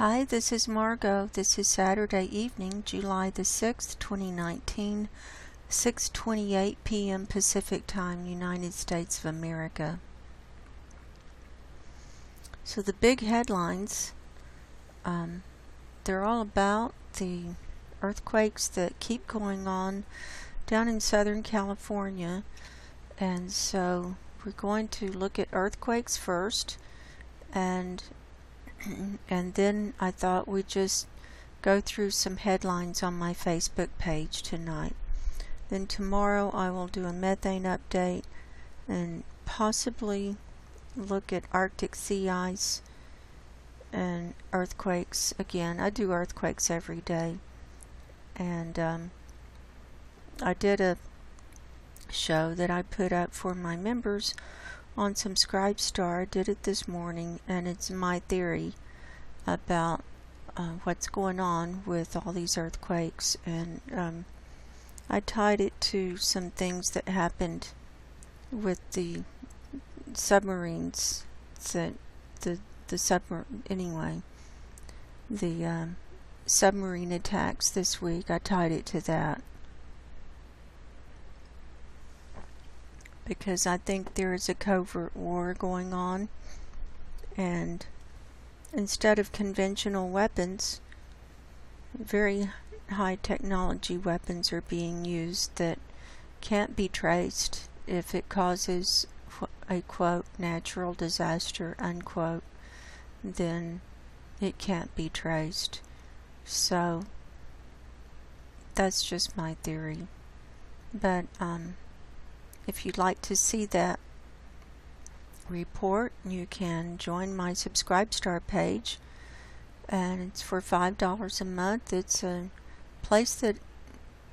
Hi, this is Margo. This is Saturday evening, July the 6th, 2019, 6:28 p.m. Pacific Time, United States of America. So the big headlines, they're all about the earthquakes that keep going on down in Southern California. And so we're going to look at earthquakes first, and then I thought we'd just go through some headlines on my Facebook page tonight. Then tomorrow I will do a methane update and possibly look at Arctic sea ice and earthquakes again. I do earthquakes every day. And I did a show that I put up for my members on Subscribestar. I did it this morning, and it's my theory about what's going on with all these earthquakes, and I tied it to some things that happened with the submarines, the submarine attacks this week. I tied it to that because I think there is a covert war going on, and instead of conventional weapons, very high technology weapons are being used that can't be traced. If it causes a quote natural disaster unquote, then it can't be traced. So that's just my theory. But if you'd like to see that report, you can join my Subscribestar page, and it's for $5 a month. It's a place that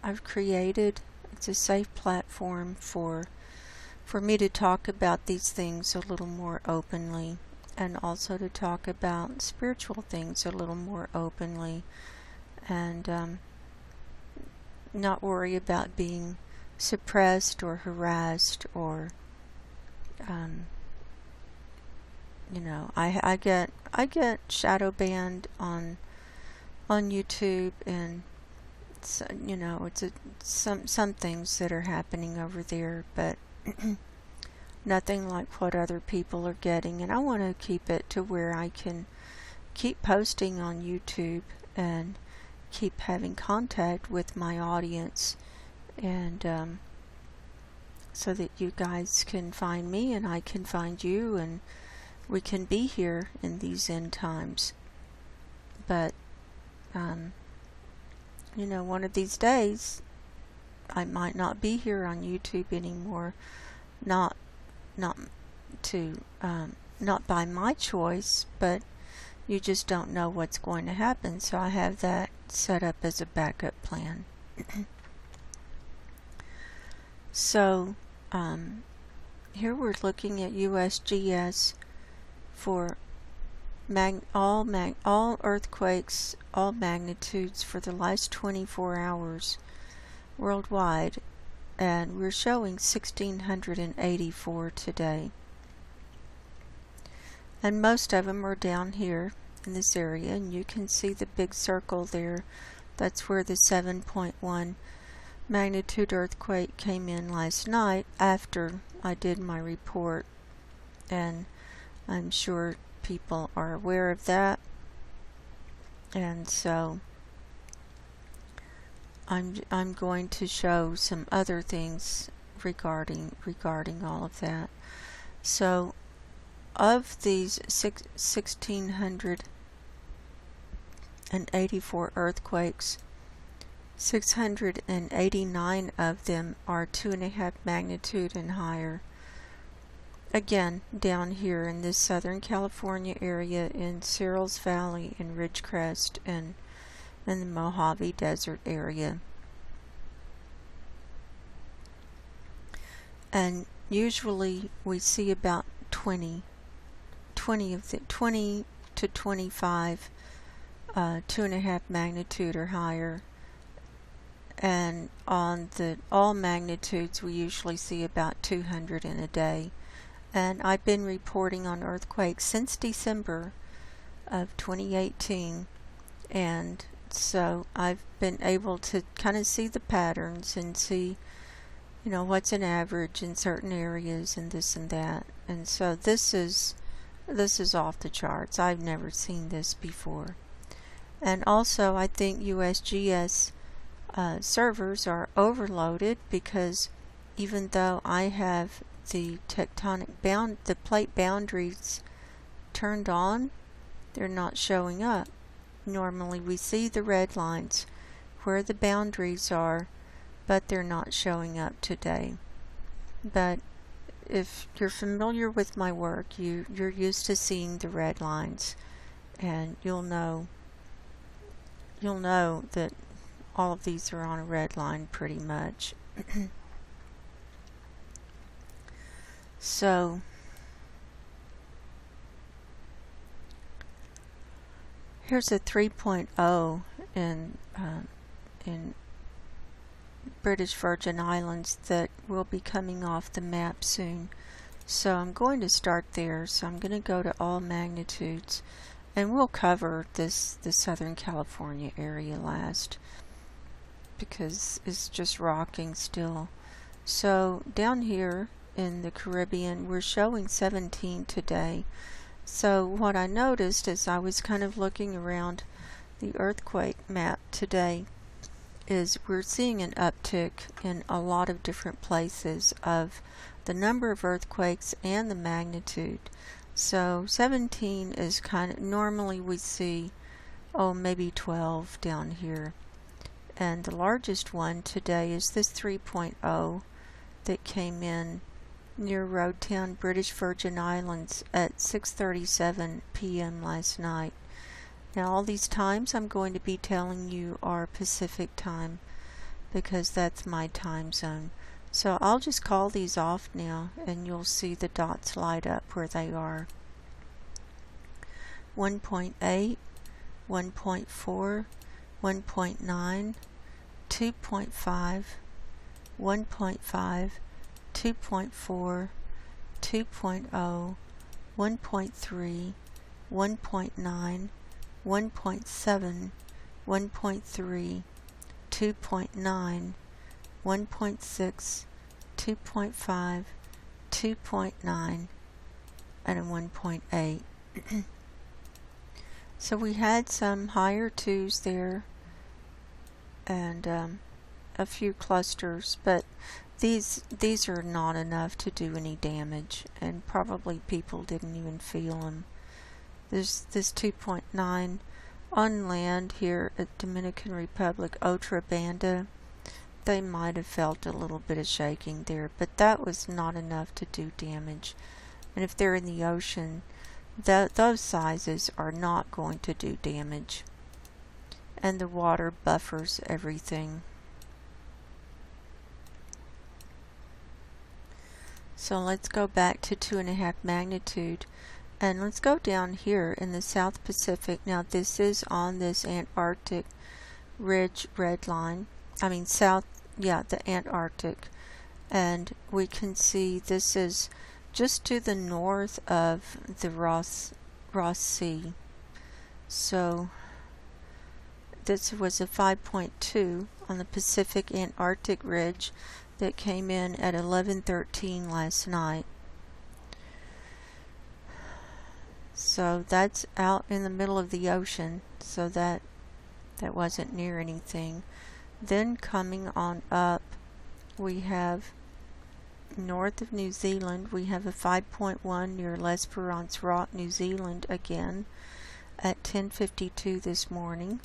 I've created. It's a safe platform for me to talk about these things a little more openly, and also to talk about spiritual things a little more openly, and not worry about being suppressed or harassed, or I get shadow banned on YouTube, and it's, some things that are happening over there, but nothing like what other people are getting. And I want to keep it to where I can keep posting on YouTube and keep having contact with my audience, and so that you guys can find me and I can find you, and we can be here in these end times. But one of these days I might not be here on YouTube anymore, not by my choice, but you just don't know what's going to happen. So I have that set up as a backup plan. So here we're looking at USGS for all earthquakes, all magnitudes for the last 24 hours worldwide, and we're showing 1,684 today. And most of them are down here in this area, and you can see the big circle there. That's where the 7.1 magnitude earthquake came in last night after I did my report, and I'm sure people are aware of that. And so I'm going to show some other things regarding all of that. So of these 1,684 earthquakes, 689 of them are 2.5 magnitude and higher. Again, down here in this Southern California area, in Searles Valley and Ridgecrest, and in the Mojave Desert area. And usually we see about 20 to 25 2.5 magnitude or higher, and on the all magnitudes we usually see about 200 in a day. And I've been reporting on earthquakes since December of 2018, and so I've been able to kind of see the patterns and see, you know, what's an average in certain areas and this and that. And so this is off the charts. I've never seen this before. And also I think USGS servers are overloaded, because even though I have the the plate boundaries turned on, they're not showing up. Normally we see the red lines where the boundaries are, but they're not showing up today. But if you're familiar with my work, you're used to seeing the red lines, and you'll know that all of these are on a red line pretty much. So here's a 3.0 in British Virgin Islands that will be coming off the map soon. So I'm going to start there. So I'm going to go to all magnitudes, and we'll cover the Southern California area last, because it's just rocking still. So down here in the Caribbean, we're showing 17 today. So what I noticed as I was kind of looking around the earthquake map today is we're seeing an uptick in a lot of different places of the number of earthquakes and the magnitude. So 17 is kind of, normally we see, maybe 12 down here. And the largest one today is this 3.0 that came in near Roadtown, British Virgin Islands at 6:37 p.m. last night. Now all these times I'm going to be telling you are Pacific time, because that's my time zone. So I'll just call these off now, and you'll see the dots light up where they are. 1.8, 1.4, 1.9, 2.5, 1.5, 2.4, 2.0, 1.3, 1.9, 1.7, 1.3, 2.9, 1.6, 2.5, 2.9, and a 1.8. So we had some higher 2s there, and a few clusters, but these are not enough to do any damage, and probably people didn't even feel them. There's this 2.9 on land here at Dominican Republic, Otra Banda. They might have felt a little bit of shaking there, but that was not enough to do damage. And if they're in the ocean, those sizes are not going to do damage. And the water buffers everything. So let's go back to 2.5 magnitude, and let's go down here in the South Pacific. Now this is on this Antarctic ridge red line. The Antarctic. And we can see this is just to the north of the Ross Sea. So this was a 5.2 on the Pacific Antarctic ridge that came in at 11:13 last night. So that's out in the middle of the ocean, so that wasn't near anything. Then coming on up, we have north of New Zealand, we have a 5.1 near L'Esperance Rock, New Zealand again at 10:52 this morning.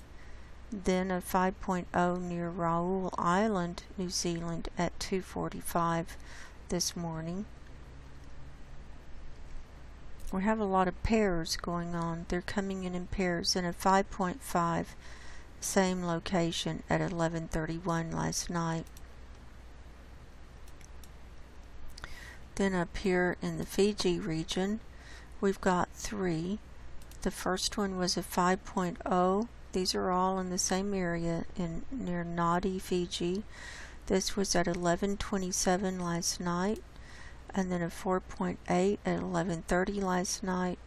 Then a 5.0 near Raoul Island, New Zealand at 2:45 this morning. We have a lot of pairs going on. They're coming in pairs, and a 5.5 same location at 11:31 last night. Then up here in the Fiji region, we've got 3. The first one was a 5.0. These are all in the same area near Nadi, Fiji. This was at 11:27 last night, and then a 4.8 at 11:30 last night.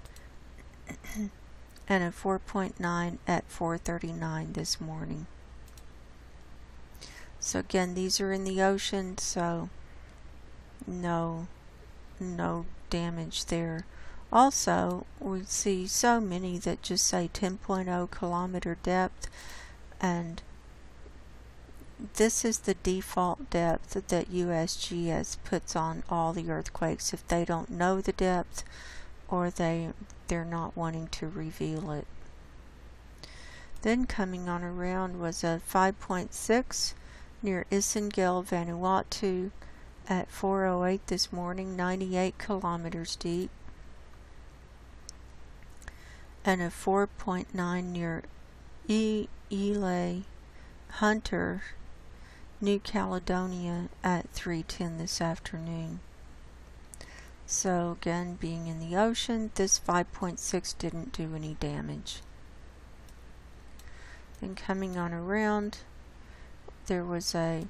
and a 4.9 at 4:39 this morning. So again, these are in the ocean, so no damage there. Also, we see so many that just say 10.0 kilometer depth, and this is the default depth that USGS puts on all the earthquakes if they don't know the depth or they're not wanting to reveal it. Then coming on around was a 5.6 near Isengel, Vanuatu at 4:08 this morning, 98 kilometers deep, and a 4.9 near Ely Hunter, New Caledonia at 3:10 this afternoon. So again, being in the ocean, this 5.6 didn't do any damage. Then coming on around, there was a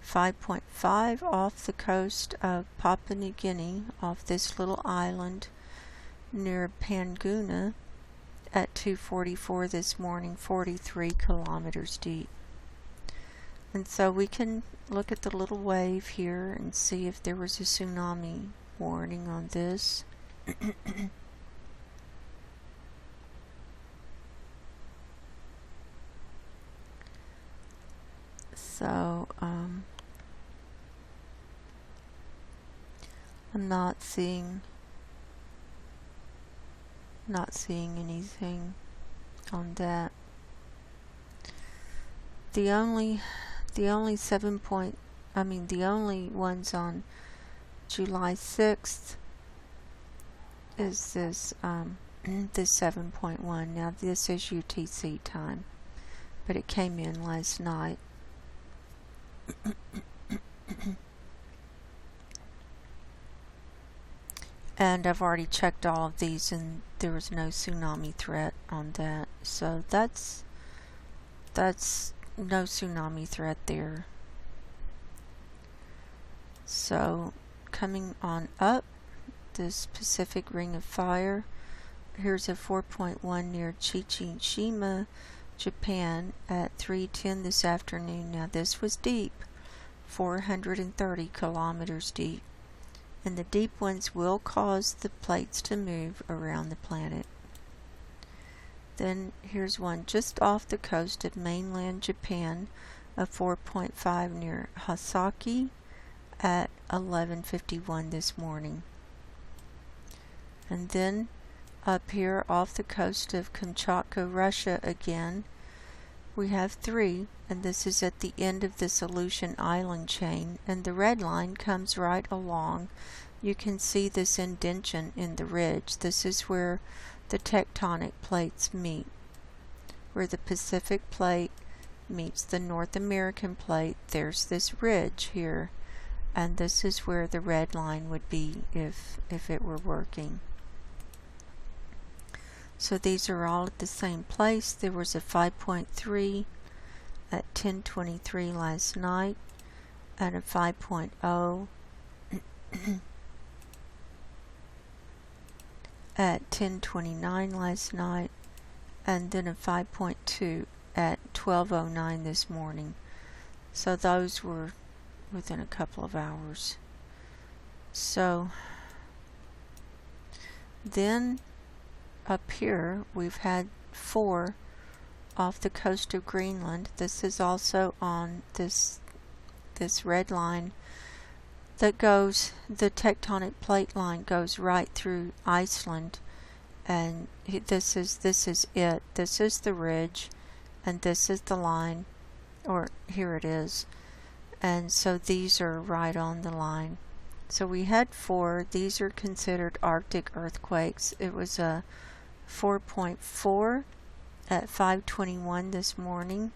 5.5 off the coast of Papua New Guinea, off this little island near Panguna at 2:44 this morning, 43 kilometers deep. And so we can look at the little wave here and see if there was a tsunami warning on this. So I'm not seeing anything on that. The only the only ones on July 6th is this this 7.1. Now this is UTC time, but it came in last night. And I've already checked all of these and there was no tsunami threat on that. So that's no tsunami threat there. So coming on up, this Pacific Ring of Fire, here's a 4.1 near Chichishima, Japan at 3:10 this afternoon. Now this was deep, 430 kilometers deep, and the deep ones will cause the plates to move around the planet. Then here's one just off the coast of mainland Japan, a 4.5 near Hasaki at 11:51 this morning. And then up here off the coast of Kamchatka, Russia again, we have 3, and this is at the end of this Aleutian Island chain, and the red line comes right along. You can see this indention in the ridge. This is where the tectonic plates meet, where the Pacific plate meets the North American plate. There's this ridge here, and this is where the red line would be if it were working. So these are all at the same place. There was a 5.3 at 10:23 last night, and a 5.0 at 10:29 last night, and then a 5.2 at 12:09 this morning. So those were within a couple of hours. So then up here we've had 4 off the coast of Greenland. This is also on this red line that goes, the tectonic plate line goes right through Iceland, and this is it. This is the ridge, and this is the line, or here it is. And so these are right on the line. So we had 4. These are considered Arctic earthquakes. It was a 4.4 at 5:21 this morning,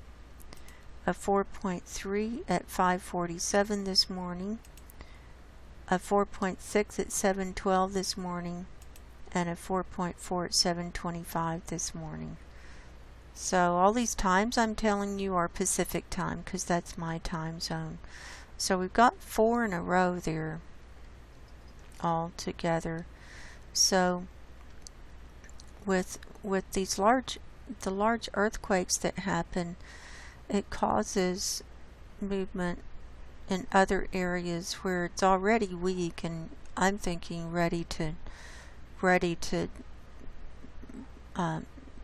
a 4.3 at 5:47 this morning, a 4.6 at 7:12 this morning, and a 4.4 at 7:25 this morning. So all these times I'm telling you are Pacific time, because that's my time zone. So we've got 4 in a row there all together. So with the large earthquakes that happen, it causes movement in other areas where it's already weak, and I'm thinking ready to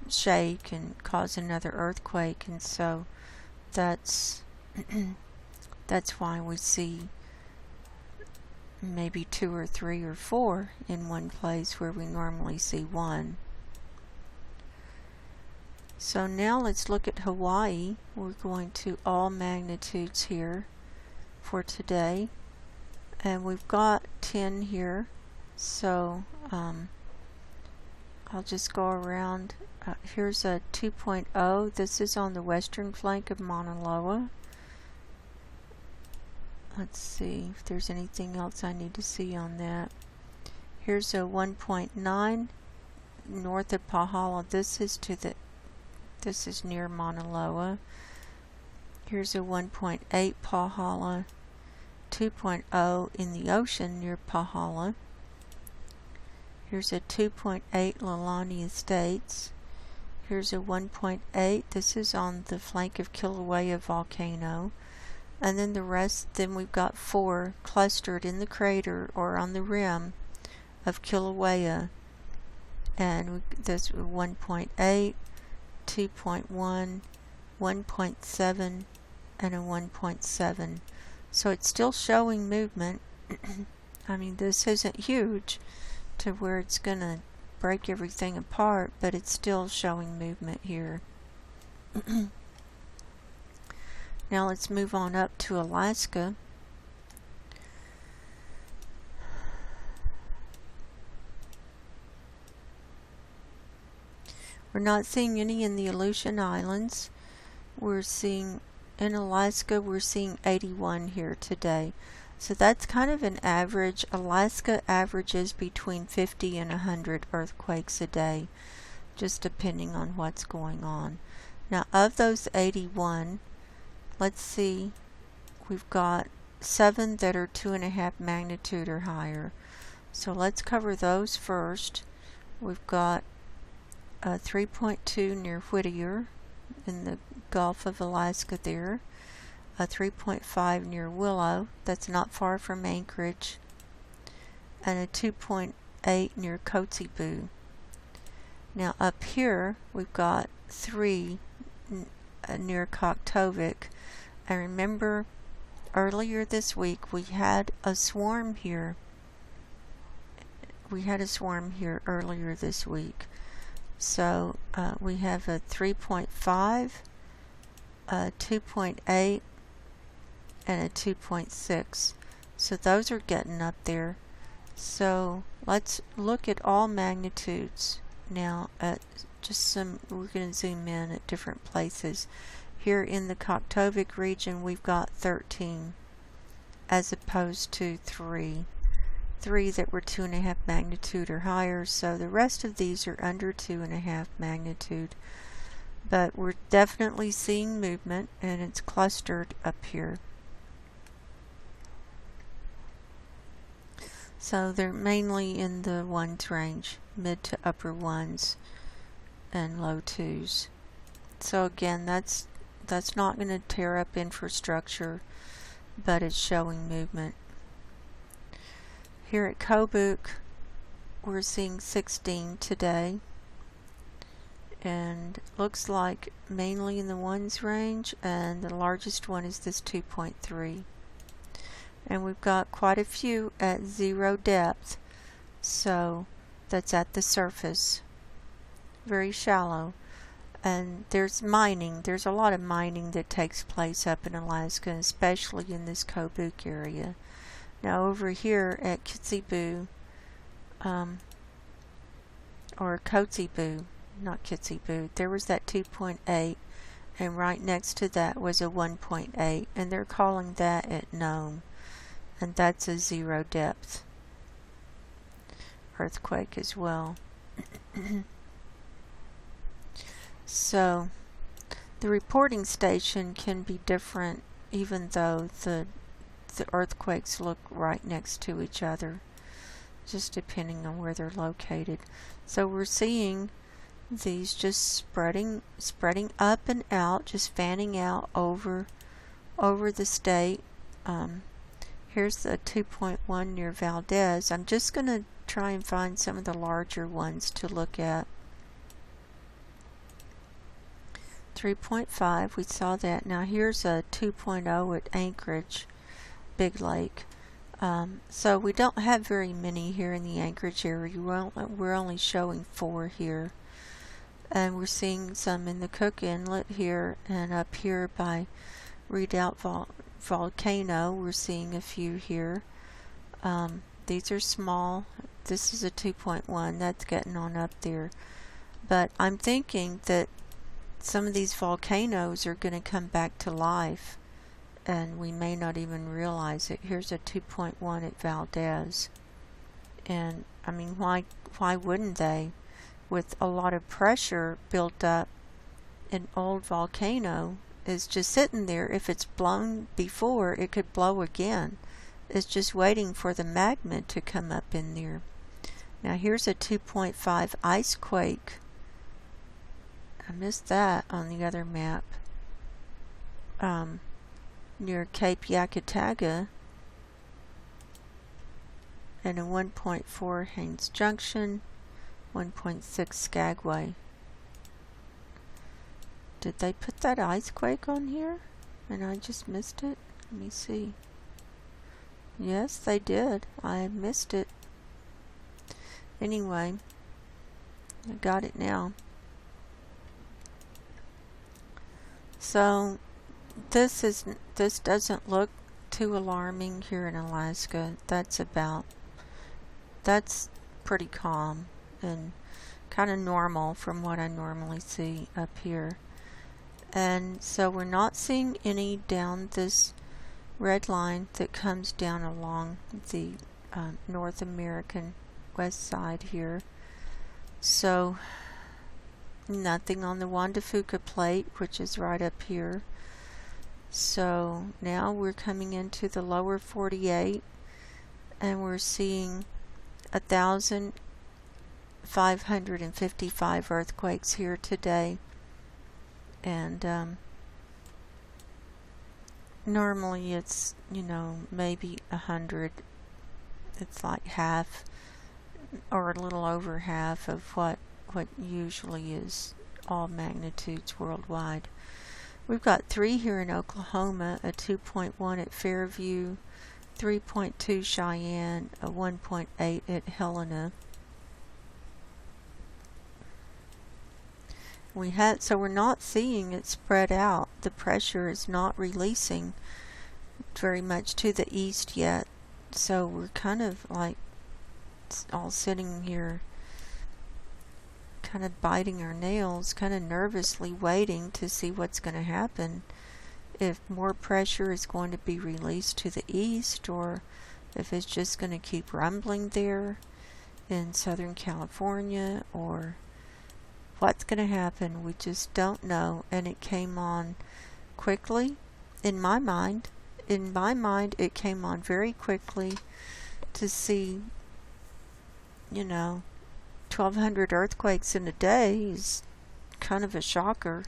shake and cause another earthquake. And so that's that's why we see maybe 2 or 3 or 4 in one place where we normally see 1. So now let's look at Hawaii. We're going to all magnitudes here for today, and we've got 10 here, so I'll just go around. Here's a 2.0. This is on the western flank of Mauna Loa. Let's see if there's anything else I need to see on that. Here's a 1.9 north of Pahala. This is near Mauna Loa. Here's a 1.8 Pahala, 2.0 in the ocean near Pahala. Here's a 2.8 Lalani Estates. Here's a 1.8. This is on the flank of Kilauea volcano. And then the rest, then we've got 4 clustered in the crater or on the rim of Kilauea. And there's 1.8, 2.1, 1.7, and a 1.7. So it's still showing movement. I mean, this isn't huge to where it's going to break everything apart, but it's still showing movement here. Now let's move on up to Alaska. We're not seeing any in the Aleutian Islands. We're seeing, in Alaska, we're seeing 81 here today. So that's kind of an average. Alaska averages between 50 and 100 earthquakes a day, just depending on what's going on. Now, of those 81, let's see, we've got 7 that are 2.5 magnitude or higher. So let's cover those first. We've got 3.2 near Whittier in the Gulf of Alaska there. A 3.5 near Willow, that's not far from Anchorage, and a 2.8 near Kotzebue. Now up here we've got 3 near Koktovik. I remember earlier this week we had a swarm here. Earlier this week. So we have a 3.5, a 2.8, and a 2.6. So those are getting up there. So let's look at all magnitudes now at just some, we're going to zoom in at different places. Here in the Koktovik region we've got 13 as opposed to 3 that were 2.5 magnitude or higher. So the rest of these are under 2.5 magnitude. But we're definitely seeing movement, and it's clustered up here. So they're mainly in the 1s range, mid to upper 1s and low 2s. So again, that's not going to tear up infrastructure, but it's showing movement. Here at Kobuk, we're seeing 16 today, and looks like mainly in the 1s range, and the largest one is this 2.3. And we've got quite a few at 0 depth, so that's at the surface, very shallow. And there's mining, there's a lot of mining that takes place up in Alaska, especially in this Kobuk area. Now over here at Kotzebue, or Kotzebue, not Kotzebue, there was that 2.8, and right next to that was a 1.8, and they're calling that at Nome, and that's a 0 depth earthquake as well. So the reporting station can be different even though the earthquakes look right next to each other, just depending on where they're located. So we're seeing these just spreading up and out, just fanning out over the state. Here's the 2.1 near Valdez. I'm just going to try and find some of the larger ones to look at. 3.5, we saw that. Now here's a 2.0 at Anchorage, Big Lake. So we don't have very many here in the Anchorage area. We're only showing 4 here. And we're seeing some in the Cook Inlet here, and up here by Redoubt Volcano we're seeing a few here. These are small. This is a 2.1. That's getting on up there. But I'm thinking that some of these volcanoes are going to come back to life, and we may not even realize it. Here's a 2.1 at Valdez. And I mean, why wouldn't they? With a lot of pressure built up, an old volcano is just sitting there. If it's blown before, it could blow again. It's just waiting for the magma to come up in there. Now here's a 2.5 ice quake. I missed that on the other map. Near Cape Yakataga. And a 1.4 Haines Junction. 1.6 Skagway. Did they put that ice quake on here? And I just missed it? Let me see. Yes, they did. I missed it. Anyway, I got it now. So this doesn't look too alarming here in Alaska. That's pretty calm and kind of normal from what I normally see up here. And so we're not seeing any down this red line that comes down along the North American west side here. So nothing on the Juan de Fuca plate, which is right up here. So now we're coming into the lower 48, and we're seeing 1,555 earthquakes here today. And normally it's, maybe 100. It's like half or a little over half of what usually is all magnitudes worldwide. We've got 3 here in Oklahoma, a 2.1 at Fairview, 3.2 Cheyenne, a 1.8 at Helena. So we're not seeing it spread out. The pressure is not releasing very much to the east yet. So we're kind of like all sitting here kind of biting our nails, kind of nervously waiting to see what's going to happen. If more pressure is going to be released to the east, or if it's just going to keep rumbling there in Southern California, or what's going to happen. We just don't know. And it came on quickly. In my mind, it came on very quickly. To see 1,200 earthquakes in a day is kind of a shocker.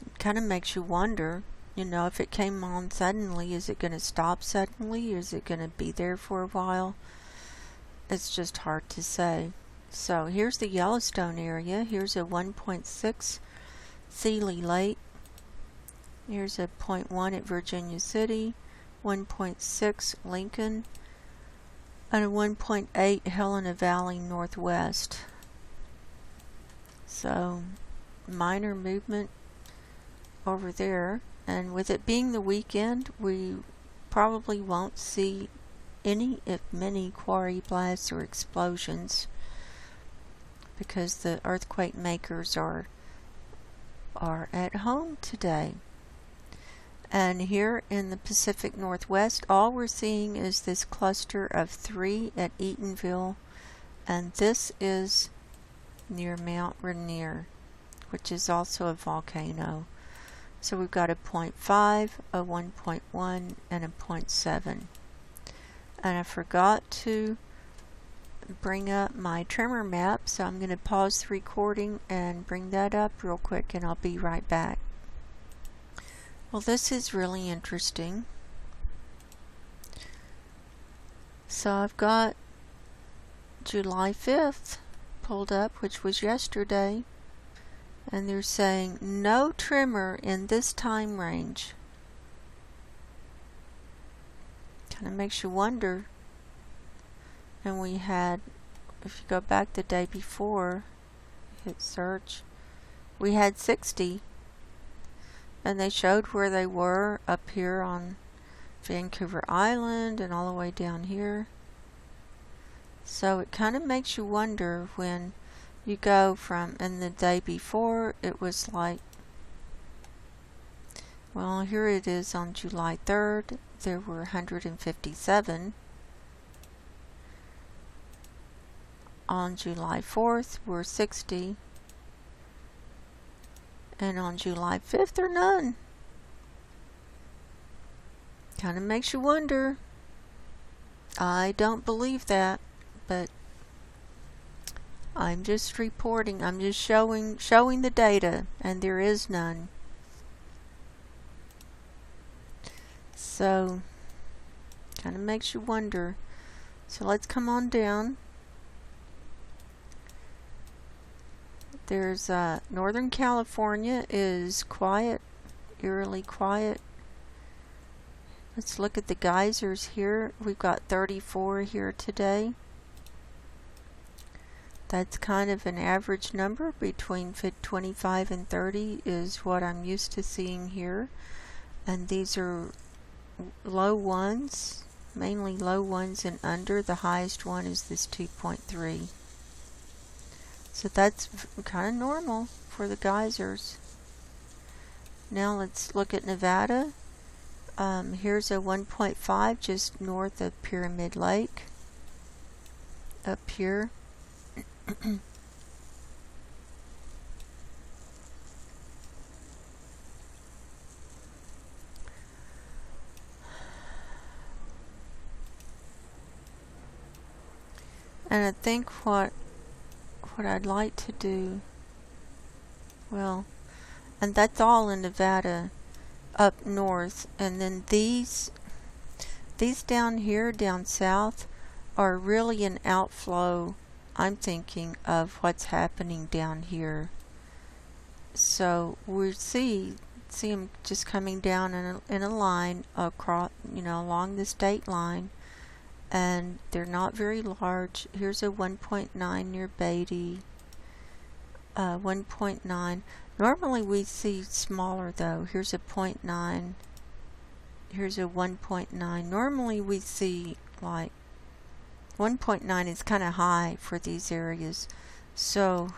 It kind of makes you wonder, if it came on suddenly, is it going to stop suddenly? Is it going to be there for a while? It's just hard to say. So here's the Yellowstone area. Here's a 1.6 Seeley Lake. Here's a 0.1 at Virginia City, 1.6 Lincoln, and a 1.8 Helena Valley Northwest. So minor movement over there. And with it being the weekend, we probably won't see any, if many, quarry blasts or explosions, because the earthquake makers are at home today. And here in the Pacific Northwest, all we're seeing is this cluster of 3 at Eatonville, and this is near Mount Rainier, which is also a volcano. So we've got a 0.5, a 1.1, and a 0.7. And I forgot to bring up my tremor map, so I'm going to pause the recording and bring that up real quick, and I'll be right back. Well, this is really interesting. So I've got July 5th pulled up, which was yesterday, and they're saying no tremor in this time range. Kind of makes you wonder. And we had, if you go back the day before, hit search, we had 60, and they showed where they were up here on Vancouver Island and all the way down here. So it kind of makes you wonder when you go from, and the day before it was like, well, here it is on July 3rd, there were 157. On July 4th were 60. And on July 5th there are none. Kind of makes you wonder. I don't believe that, but I'm just reporting. I'm just showing the data, and there is none. So, kind of makes you wonder. So let's come on down. There's Northern California is quiet, eerily quiet. Let's look at the geysers here. We've got 34 here today. That's kind of an average number. Between 25 and 30 is what I'm used to seeing here. And these are low ones, mainly low ones and under. The highest one is this 2.3. So that's kind of normal for the geysers. Now let's look at Nevada. Here's a 1.5 just north of Pyramid Lake. Up here. And I think what I'd like to do, well, and that's all in Nevada up north, and then these down here down south are really an outflow, I'm thinking, of what's happening down here. So we see them just coming down in a line across, along the state line, and they're not very large. Here's a 1.9 near Beatty. 1.9. Normally we see smaller though. Here's a 0.9. Here's a 1.9. Normally we see like 1.9 is kind of high for these areas. So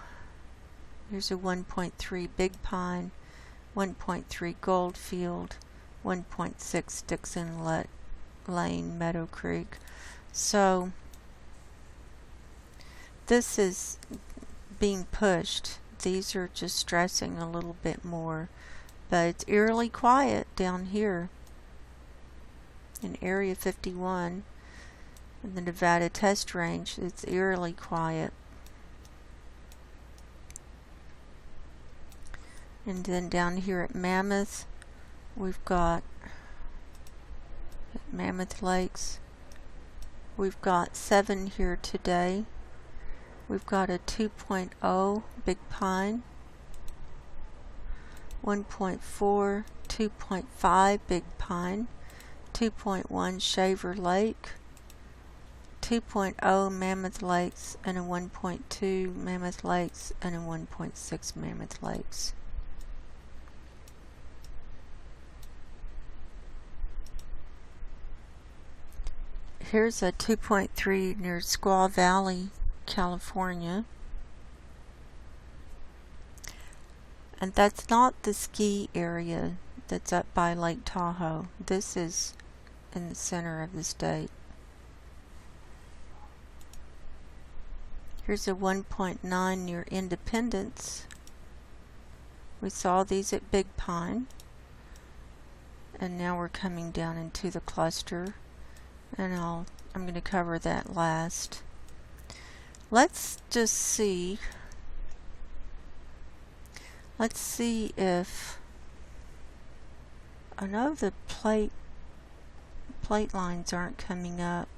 here's a 1.3 Big Pine, 1.3 Goldfield, 1.6 Dixon Lane, Meadow Creek. So this is being pushed. These are just stressing a little bit more, but it's eerily quiet down here in Area 51 in the Nevada test range. It's eerily quiet. And then down here at Mammoth, we've got at Mammoth Lakes, we've got 7 here today. We've got a 2.0 Big Pine, 1.4, 2.5 Big Pine, 2.1 Shaver Lake, 2.0 Mammoth Lakes, and a 1.2 Mammoth Lakes, and a 1.6 Mammoth Lakes. Here's a 2.3 near Squaw Valley, California. And that's not the ski area that's up by Lake Tahoe. This is in the center of the state. Here's a 1.9 near Independence. We saw these at Big Pine. And now we're coming down into the cluster. And I'm going to cover that last. Let's just see. Let's see if I know the plate lines aren't coming up.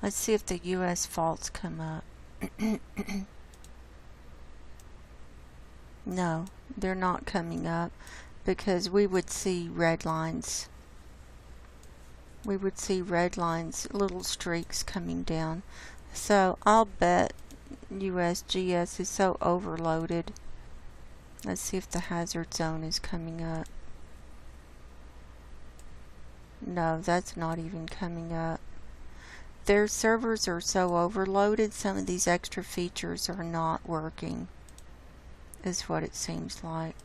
Let's see if the US faults come up. No, they're not coming up because we would see red lines. We would see red lines, little streaks coming down. So I'll bet USGS is so overloaded. Let's see if the hazard zone is coming up. No, that's not even coming up. Their servers are so overloaded, some of these extra features are not working, is what it seems like.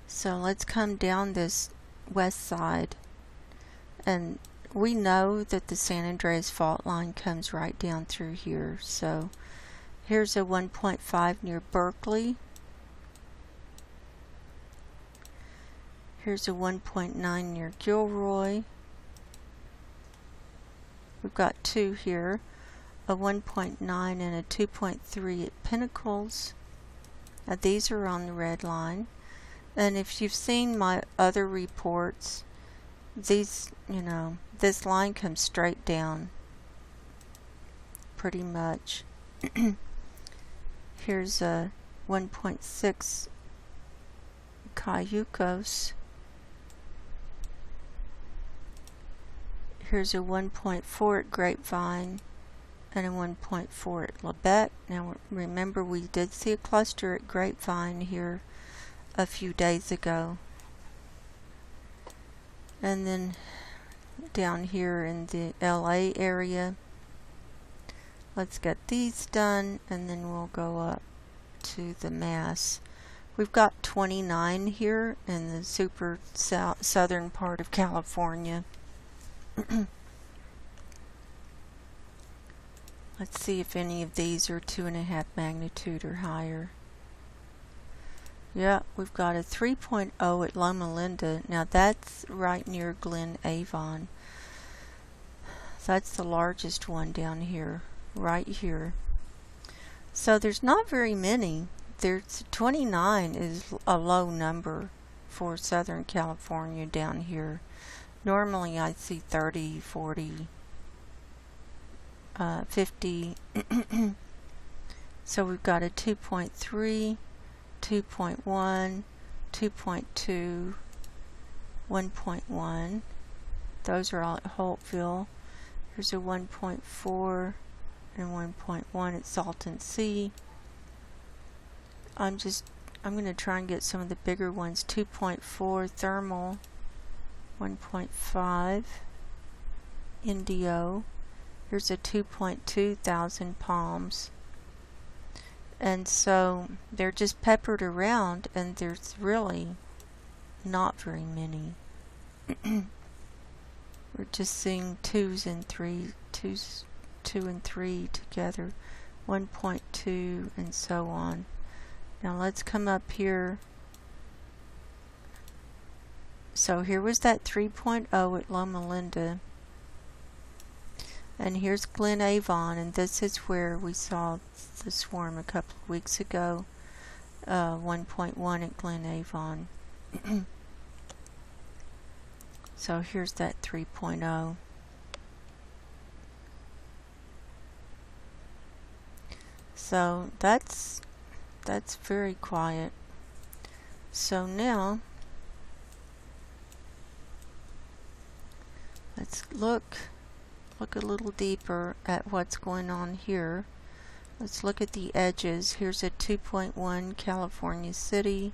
So let's come down this west side, and we know that the San Andreas fault line comes right down through here. So here's a 1.5 near Berkeley. Here's a 1.9 near Gilroy. We've got two here, a 1.9 and a 2.3 at Pinnacles. Now these are on the red line. And if you've seen my other reports, these, this line comes straight down pretty much. Here's a 1.6 Cayucos. Here's a 1.4 at Grapevine and a 1.4 at Lebec. Now remember, we did see a cluster at Grapevine here a few days ago. And then down here in the LA area, let's get these done and then we'll go up to the mass. We've got 29 here in the super southern part of California. Let's see if any of these are 2.5 magnitude or higher. Yeah, we've got a 3.0 at Loma Linda. Now that's right near Glen Avon. That's the largest one down here, right here. So there's not very many. There's 29 is a low number for Southern California down here. Normally I see 30, 40, 50. So we've got a 2.3, 2.1, 2.2, 1.1. Those are all at Holtville. Here's a 1.4 and 1.1 at Salton Sea. I'm going to try and get some of the bigger ones. 2.4 thermal, 1.5 Indio. Here's a 2.2 thousand Palms. And so they're just peppered around, and there's really not very many. We're just seeing 2s and 3, 2 and 3 together, 1.2 and so on. Now let's come up here. So here was that 3.0 at Loma Linda. And here's Glen Avon, and this is where we saw the swarm a couple of weeks ago. 1.1 at Glen Avon. So here's that 3.0. So that's very quiet. So now let's look a little deeper at what's going on here. Let's look at the edges. Here's a 2.1 California City,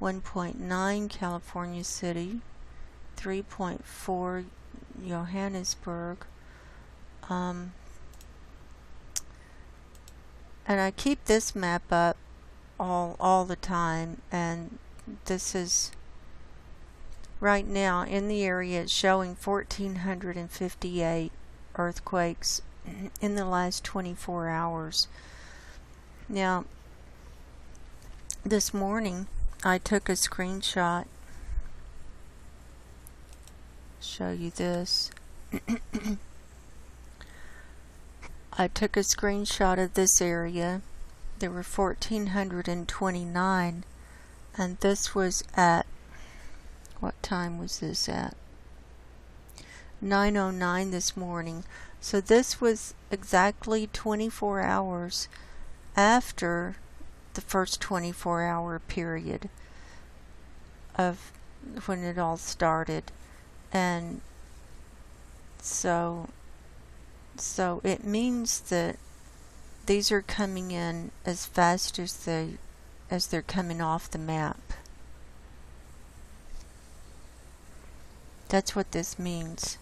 1.9 California City, 3.4 Johannesburg. And I keep this map up all the time, and this is right now in the area. It's showing 1,458 earthquakes in the last 24 hours. Now this morning I took a screenshot. Show you this. I took a screenshot of this area. There were 1,429, and this was at, what time was this at? 9:09 this morning. So this was exactly 24 hours after the first 24-hour period of when it all started. And so it means that these are coming in as fast as they're coming off the map. That's what this means.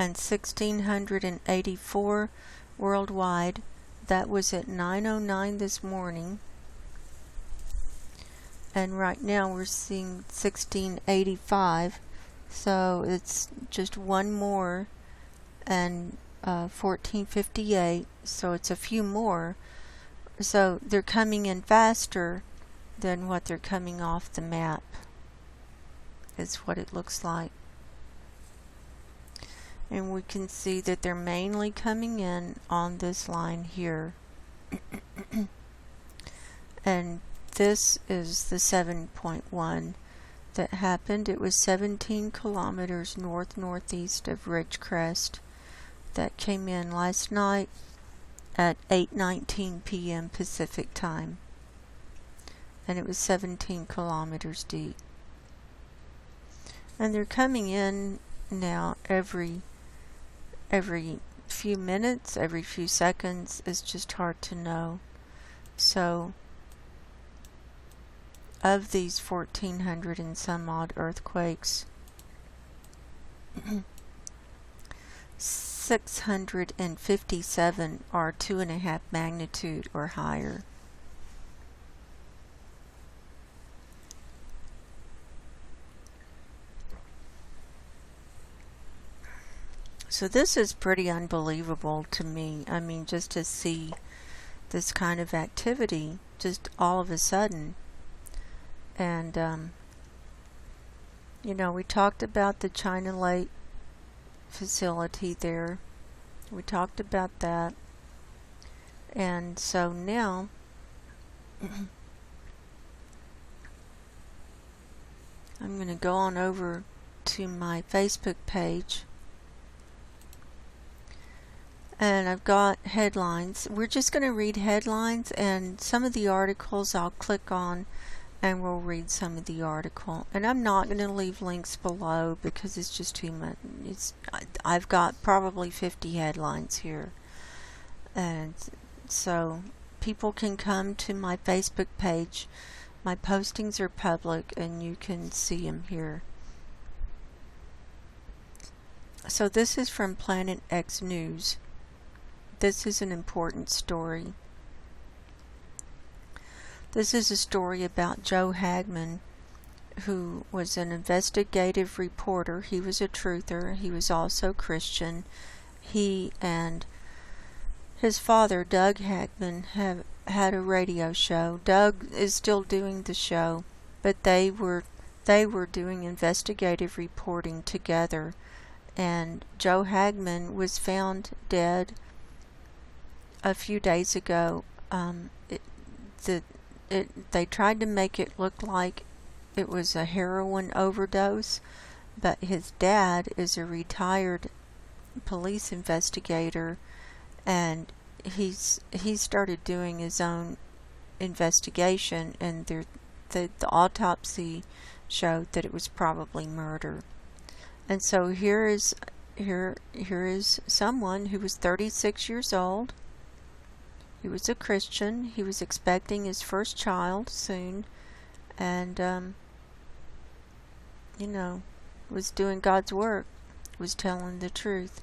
And 1,684 worldwide. That was at 9:09 this morning. And right now we're seeing 1,685. So it's just one more, and 1,458. So it's a few more. So they're coming in faster than what they're coming off the map, is what it looks like. And we can see that they're mainly coming in on this line here. And this is the 7.1 that happened. It was 17 kilometers northeast of Ridgecrest that came in last night at 8:19 p.m. Pacific time. And it was 17 kilometers deep. And they're coming in now every few minutes, every few seconds. It's just hard to know. So of these 1,400 and some odd earthquakes, 657 are 2.5 magnitude or higher. So this is pretty unbelievable to me. I mean, just to see this kind of activity just all of a sudden. And, you know, we talked about the China Lake facility there. We talked about that. And so now I'm going to go on over to my Facebook page. And I've got headlines. We're just going to read headlines, and some of the articles I'll click on and we'll read some of the article. And I'm not going to leave links below because it's just too much. I've got probably 50 headlines here. And so people can come to my Facebook page. My postings are public and you can see them here. So this is from Planet X News. This is an important story. This is a story about Joe Hagman, who was an investigative reporter. He was a truther. He was also Christian. He and his father, Doug Hagman, have had a radio show. Doug is still doing the show, but they were doing investigative reporting together. And Joe Hagman was found dead a few days ago. They tried to make it look like it was a heroin overdose, but his dad is a retired police investigator, and he started doing his own investigation, and the autopsy showed that it was probably murder. And so here is someone who was 36 years old. He was a Christian. He was expecting his first child soon, and you know, was doing God's work, was telling the truth.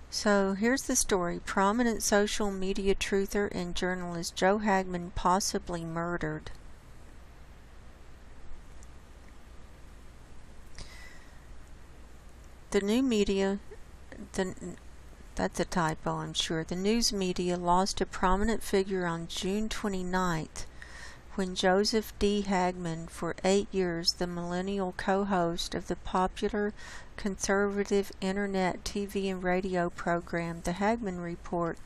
So here's the story. Prominent social media truther and journalist Joe Hagman possibly murdered. The new media, That's a typo, I'm sure. The news media lost a prominent figure on June 29th when Joseph D. Hagman, for 8 years the millennial co-host of the popular conservative internet TV and radio program The Hagman Report,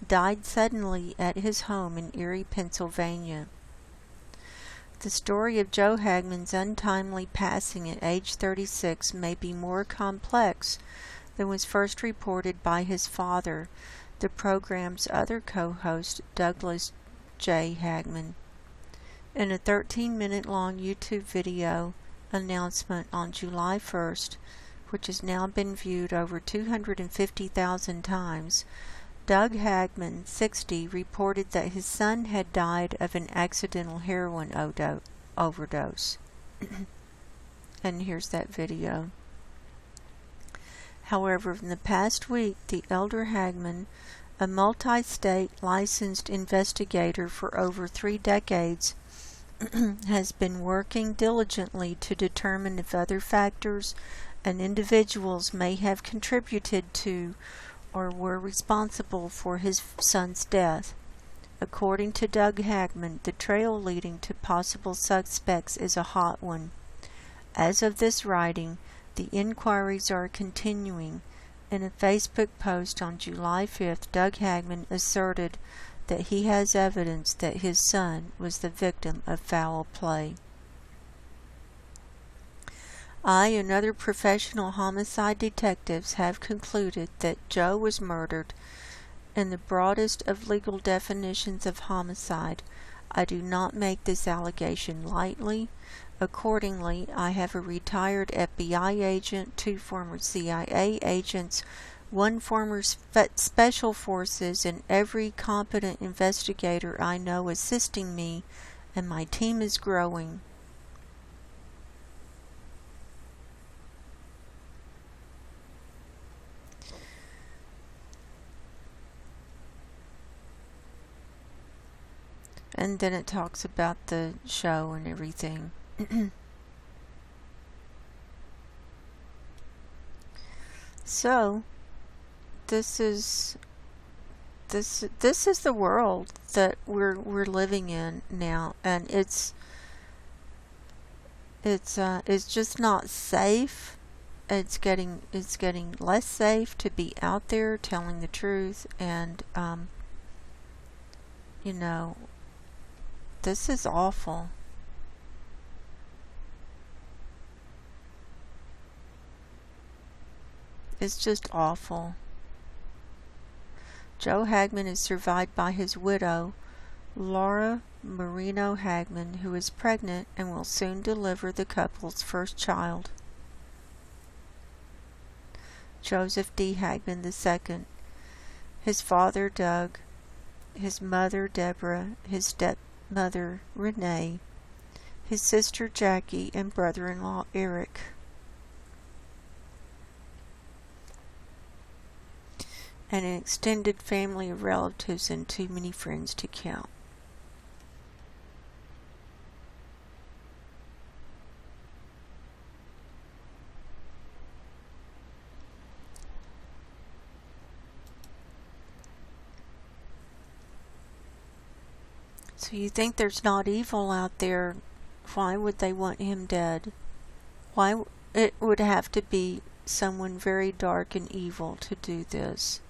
died suddenly at his home in Erie, Pennsylvania. The story of Joe Hagman's untimely passing at age 36 may be more complex than was first reported by his father, the program's other co-host, Douglas J. Hagman. In a 13-minute-long YouTube video announcement on July 1st, which has now been viewed over 250,000 times, Doug Hagman, 60, reported that his son had died of an accidental heroin overdose. And here's that video. However, in the past week, the elder Hagman, a multi-state licensed investigator for over 3 decades, has been working diligently to determine if other factors and individuals may have contributed to or were responsible for his son's death. According to Doug Hagman, the trail leading to possible suspects is a hot one. As of this writing, the inquiries are continuing. In a Facebook post on July 5th, Doug Hagman asserted that he has evidence that his son was the victim of foul play. I and other professional homicide detectives have concluded that Joe was murdered in the broadest of legal definitions of homicide. I do not make this allegation lightly. Accordingly, I have a retired FBI agent, 2 former CIA agents, 1 former Special Forces, and every competent investigator I know assisting me, and my team is growing. And then it talks about the show and everything. So, this is the world that we're living in now, and it's just not safe. It's getting less safe to be out there telling the truth, and you know, this is awful. It's just awful. Joe Hagman is survived by his widow, Laura Marino Hagman, who is pregnant and will soon deliver the couple's first child. Joseph D. Hagman II, his father Doug, his mother Deborah, his stepmother Renee, his sister Jackie, and brother-in-law Eric. And an extended family of relatives and too many friends to count. So you think there's not evil out there? Why would they want him dead? Why it would have to be someone very dark and evil to do this.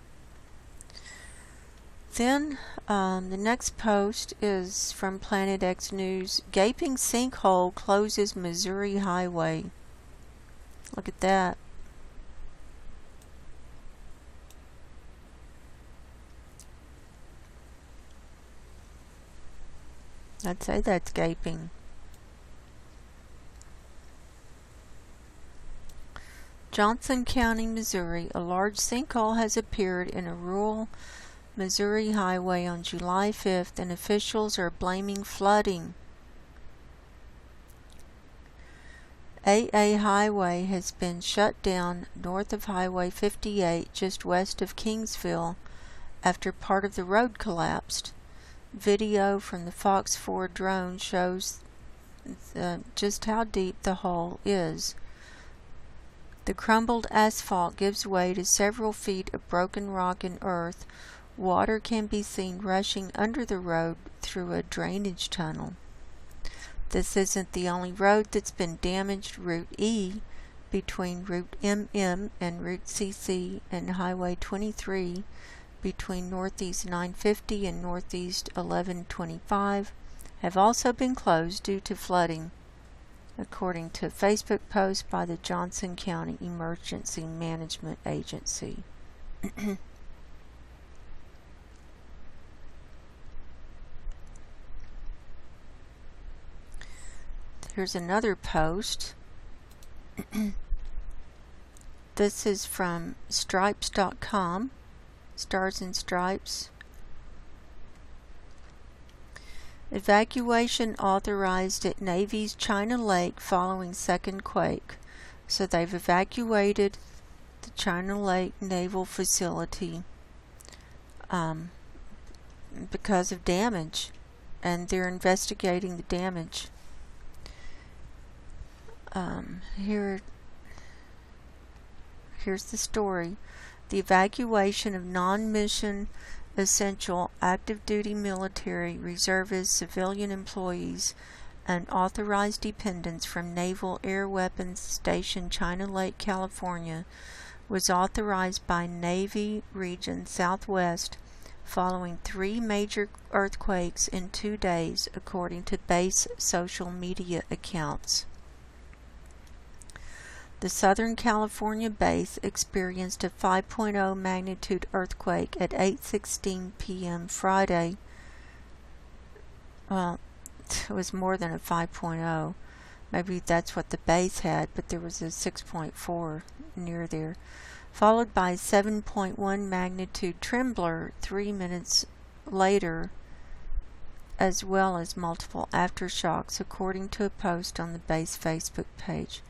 Then the next post is from Planet X News. Gaping sinkhole closes Missouri highway. Look at that. I'd say that's gaping. Johnson County, Missouri. A large sinkhole has appeared in a rural Missouri highway on July 5th, and officials are blaming flooding. AA Highway has been shut down north of Highway 58, just west of Kingsville, after part of the road collapsed. Video from the Fox 4 drone shows just how deep the hole is. The crumbled asphalt gives way to several feet of broken rock and earth. Water can be seen rushing under the road through a drainage tunnel. This isn't the only road that's been damaged. Route E between Route MM and Route CC and Highway 23 between Northeast 950 and Northeast 1125 have also been closed due to flooding, according to a Facebook post by the Johnson County Emergency Management Agency. Here's another post. This is from stripes.com, Stars and Stripes. Evacuation authorized at Navy's China Lake following second quake. So they've evacuated the China Lake Naval Facility because of damage, and they're investigating the damage. Here's the story. The evacuation of non-mission essential active duty military, reservists, civilian employees, and authorized dependents from Naval Air Weapons Station China Lake, California was authorized by Navy Region Southwest following 3 major earthquakes in 2 days, according to base social media accounts. The Southern California base experienced a 5.0 magnitude earthquake at 8:16 p.m. Friday. Well, it was more than a 5.0. Maybe that's what the base had, but there was a 6.4 near there. Followed by a 7.1 magnitude trembler 3 minutes later, as well as multiple aftershocks, according to a post on the base Facebook page.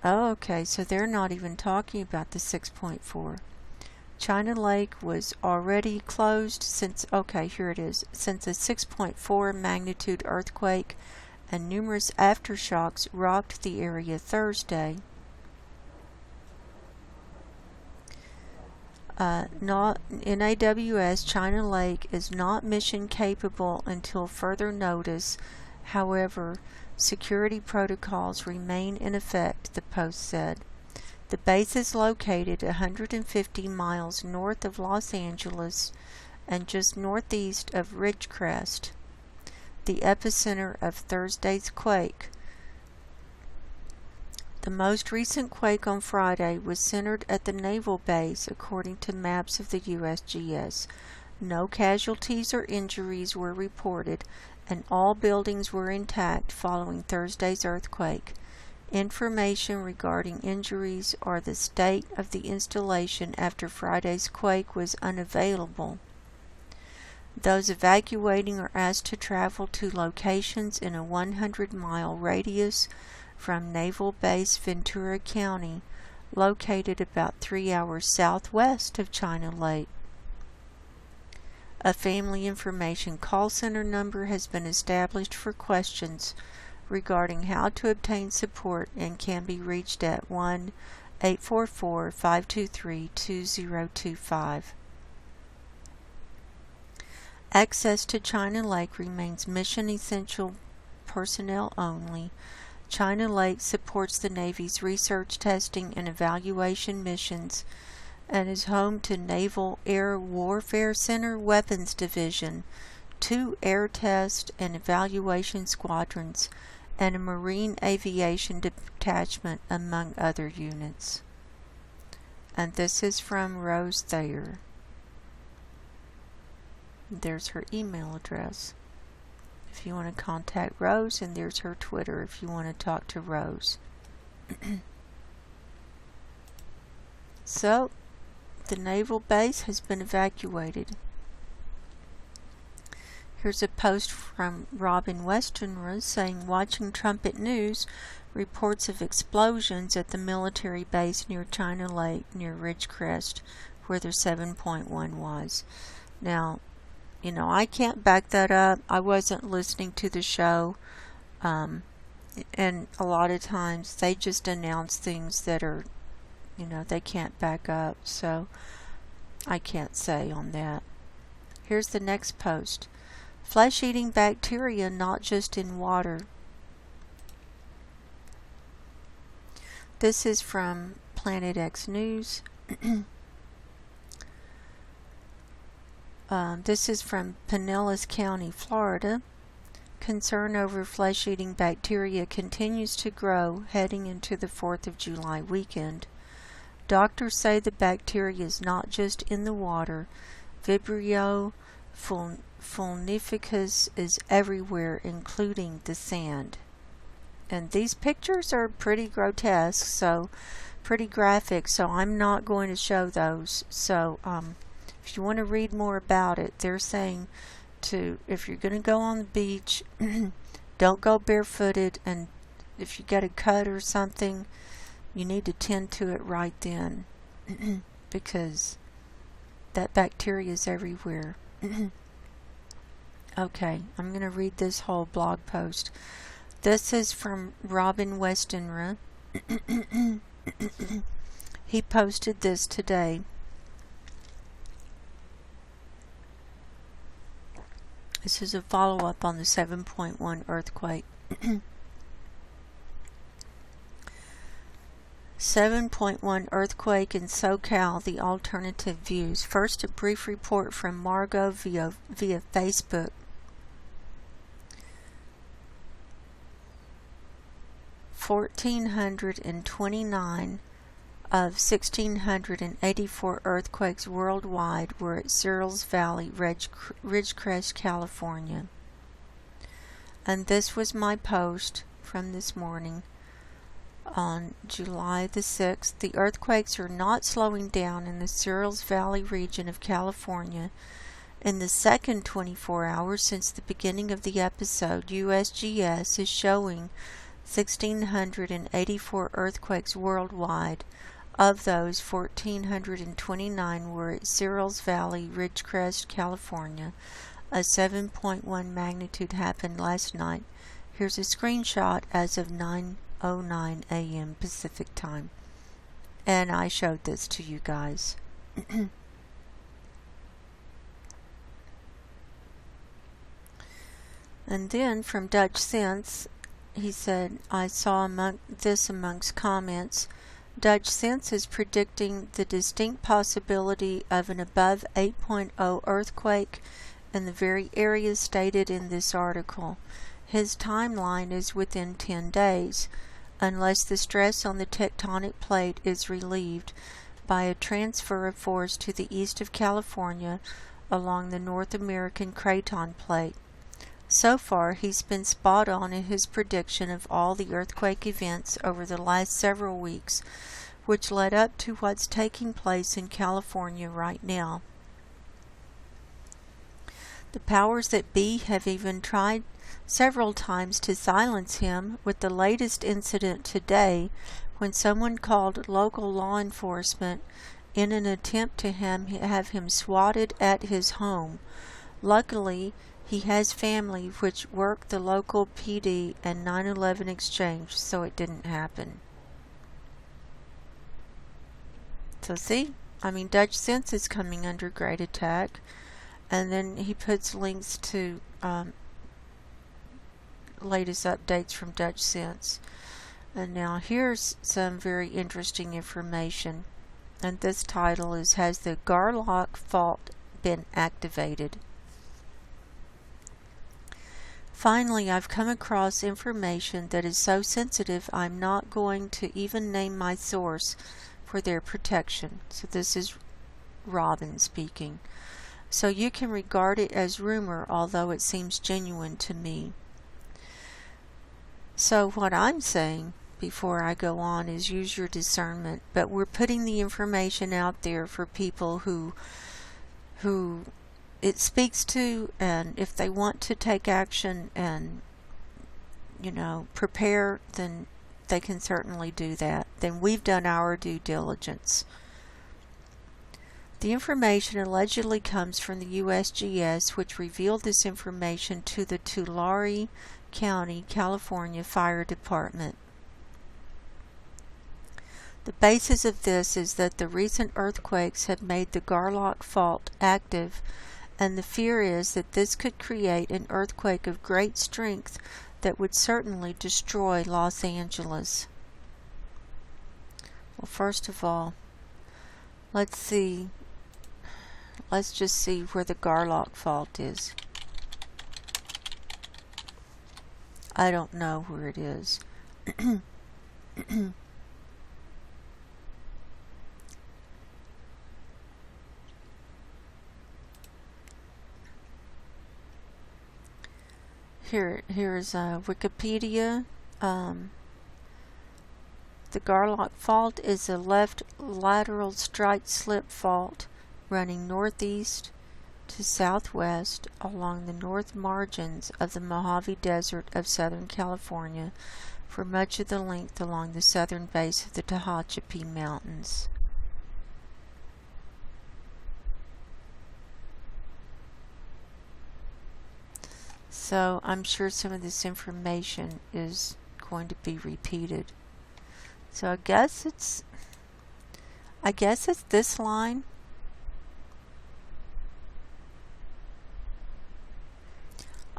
Oh, okay, so they're not even talking about the 6.4. China Lake was already closed since, okay, here it is, since a 6.4 magnitude earthquake and numerous aftershocks rocked the area Thursday. NAWS China Lake is not mission capable until further notice. However, security protocols remain in effect, the post said. The base is located 150 miles north of Los Angeles and just northeast of Ridgecrest, the epicenter of Thursday's quake. The most recent quake on Friday was centered at the naval base, according to maps of the USGS. No casualties or injuries were reported, and all buildings were intact following Thursday's earthquake. Information regarding injuries or the state of the installation after Friday's quake was unavailable. Those evacuating are asked to travel to locations in a 100-mile radius from Naval Base Ventura County, located about 3 hours southwest of China Lake. A family information call center number has been established for questions regarding how to obtain support and can be reached at 1-844-523-2025. Access to China Lake remains mission essential personnel only. China Lake supports the Navy's research, testing, and evaluation missions and is home to Naval Air Warfare Center Weapons Division, 2 air test and evaluation squadrons, and a Marine Aviation Detachment, among other units. And this is from Rose Thayer. There's her email address if you want to contact Rose, and there's her Twitter if you want to talk to Rose. So, the naval base has been evacuated. Here's a post from Robin Westenra saying, watching Trumpet News, reports of explosions at the military base near China Lake, near Ridgecrest, where the 7.1 was. Now, I can't back that up. I wasn't listening to the show. And a lot of times they just announce things that are, they can't back up, so I can't say on that. Here's the next post. Flesh-eating bacteria not just in water. This is from Planet X News. This is from Pinellas County, Florida. Concern over flesh-eating bacteria continues to grow heading into the 4th of July weekend. Doctors say the bacteria is not just in the water. Vibrio fulnificus is everywhere, including the sand. And these pictures are pretty grotesque, so pretty graphic, so I'm not going to show those. So if you want to read more about it, they're saying if you're going to go on the beach, don't go barefooted, and if you get a cut or something, you need to tend to it right then because that bacteria is everywhere. Okay, I'm going to read this whole blog post. This is from Robin Westenra. He posted this today. This is a follow-up on the 7.1 earthquake. 7.1 earthquake in SoCal, the alternative views. First, a brief report from Margo via Facebook. 1,429 of 1,684 earthquakes worldwide were at Searles Valley, Ridgecrest, California. And this was my post from this morning on July the 6th. The earthquakes are not slowing down in the Searles Valley region of California. In the second 24 hours since the beginning of the episode, USGS is showing 1,684 earthquakes worldwide. Of those, 1,429 were at Searles Valley, Ridgecrest, California. A 7.1 magnitude happened last night. Here's a screenshot as of 9:09 a.m. Pacific time. And I showed this to you guys. And then from Dutch Sense, he said, I saw amongst comments. Dutch Sense is predicting the distinct possibility of an above 8.0 earthquake in the very areas stated in this article. His timeline is within 10 days, unless the stress on the tectonic plate is relieved by a transfer of force to the east of California along the North American Craton plate. So far, he's been spot on in his prediction of all the earthquake events over the last several weeks, which led up to what's taking place in California right now. The powers that be have even tried several times to silence him, with the latest incident today when someone called local law enforcement in an attempt to have him swatted at his home. Luckily, he has family which work the local PD and 9/11 exchange, so it didn't happen. So see, Dutch Sense is coming under great attack. And then he puts links to latest updates from Dutch Sense. And now here's some very interesting information. And this title is, Has the Garlock Fault Been Activated? Finally, I've come across information that is so sensitive I'm not going to even name my source for their protection. So this is Robin speaking. So you can regard it as rumor, although it seems genuine to me. So what I'm saying before I go on is use your discernment, but we're putting the information out there for people who it speaks to, and if they want to take action and prepare, then they can certainly do that. Then we've done our due diligence. The information allegedly comes from the USGS, which revealed this information to the Tulare County, California Fire Department. The basis of this is that the recent earthquakes have made the Garlock Fault active, and the fear is that this could create an earthquake of great strength that would certainly destroy Los Angeles. Well, first of all, let's just see where the Garlock Fault is. I don't know where it is. Here's Wikipedia. The Garlock Fault is a left lateral strike-slip fault running northeast to southwest along the north margins of the Mojave Desert of Southern California for much of the length along the southern base of the Tehachapi Mountains. So I'm sure some of this information is going to be repeated. So I guess it's this line.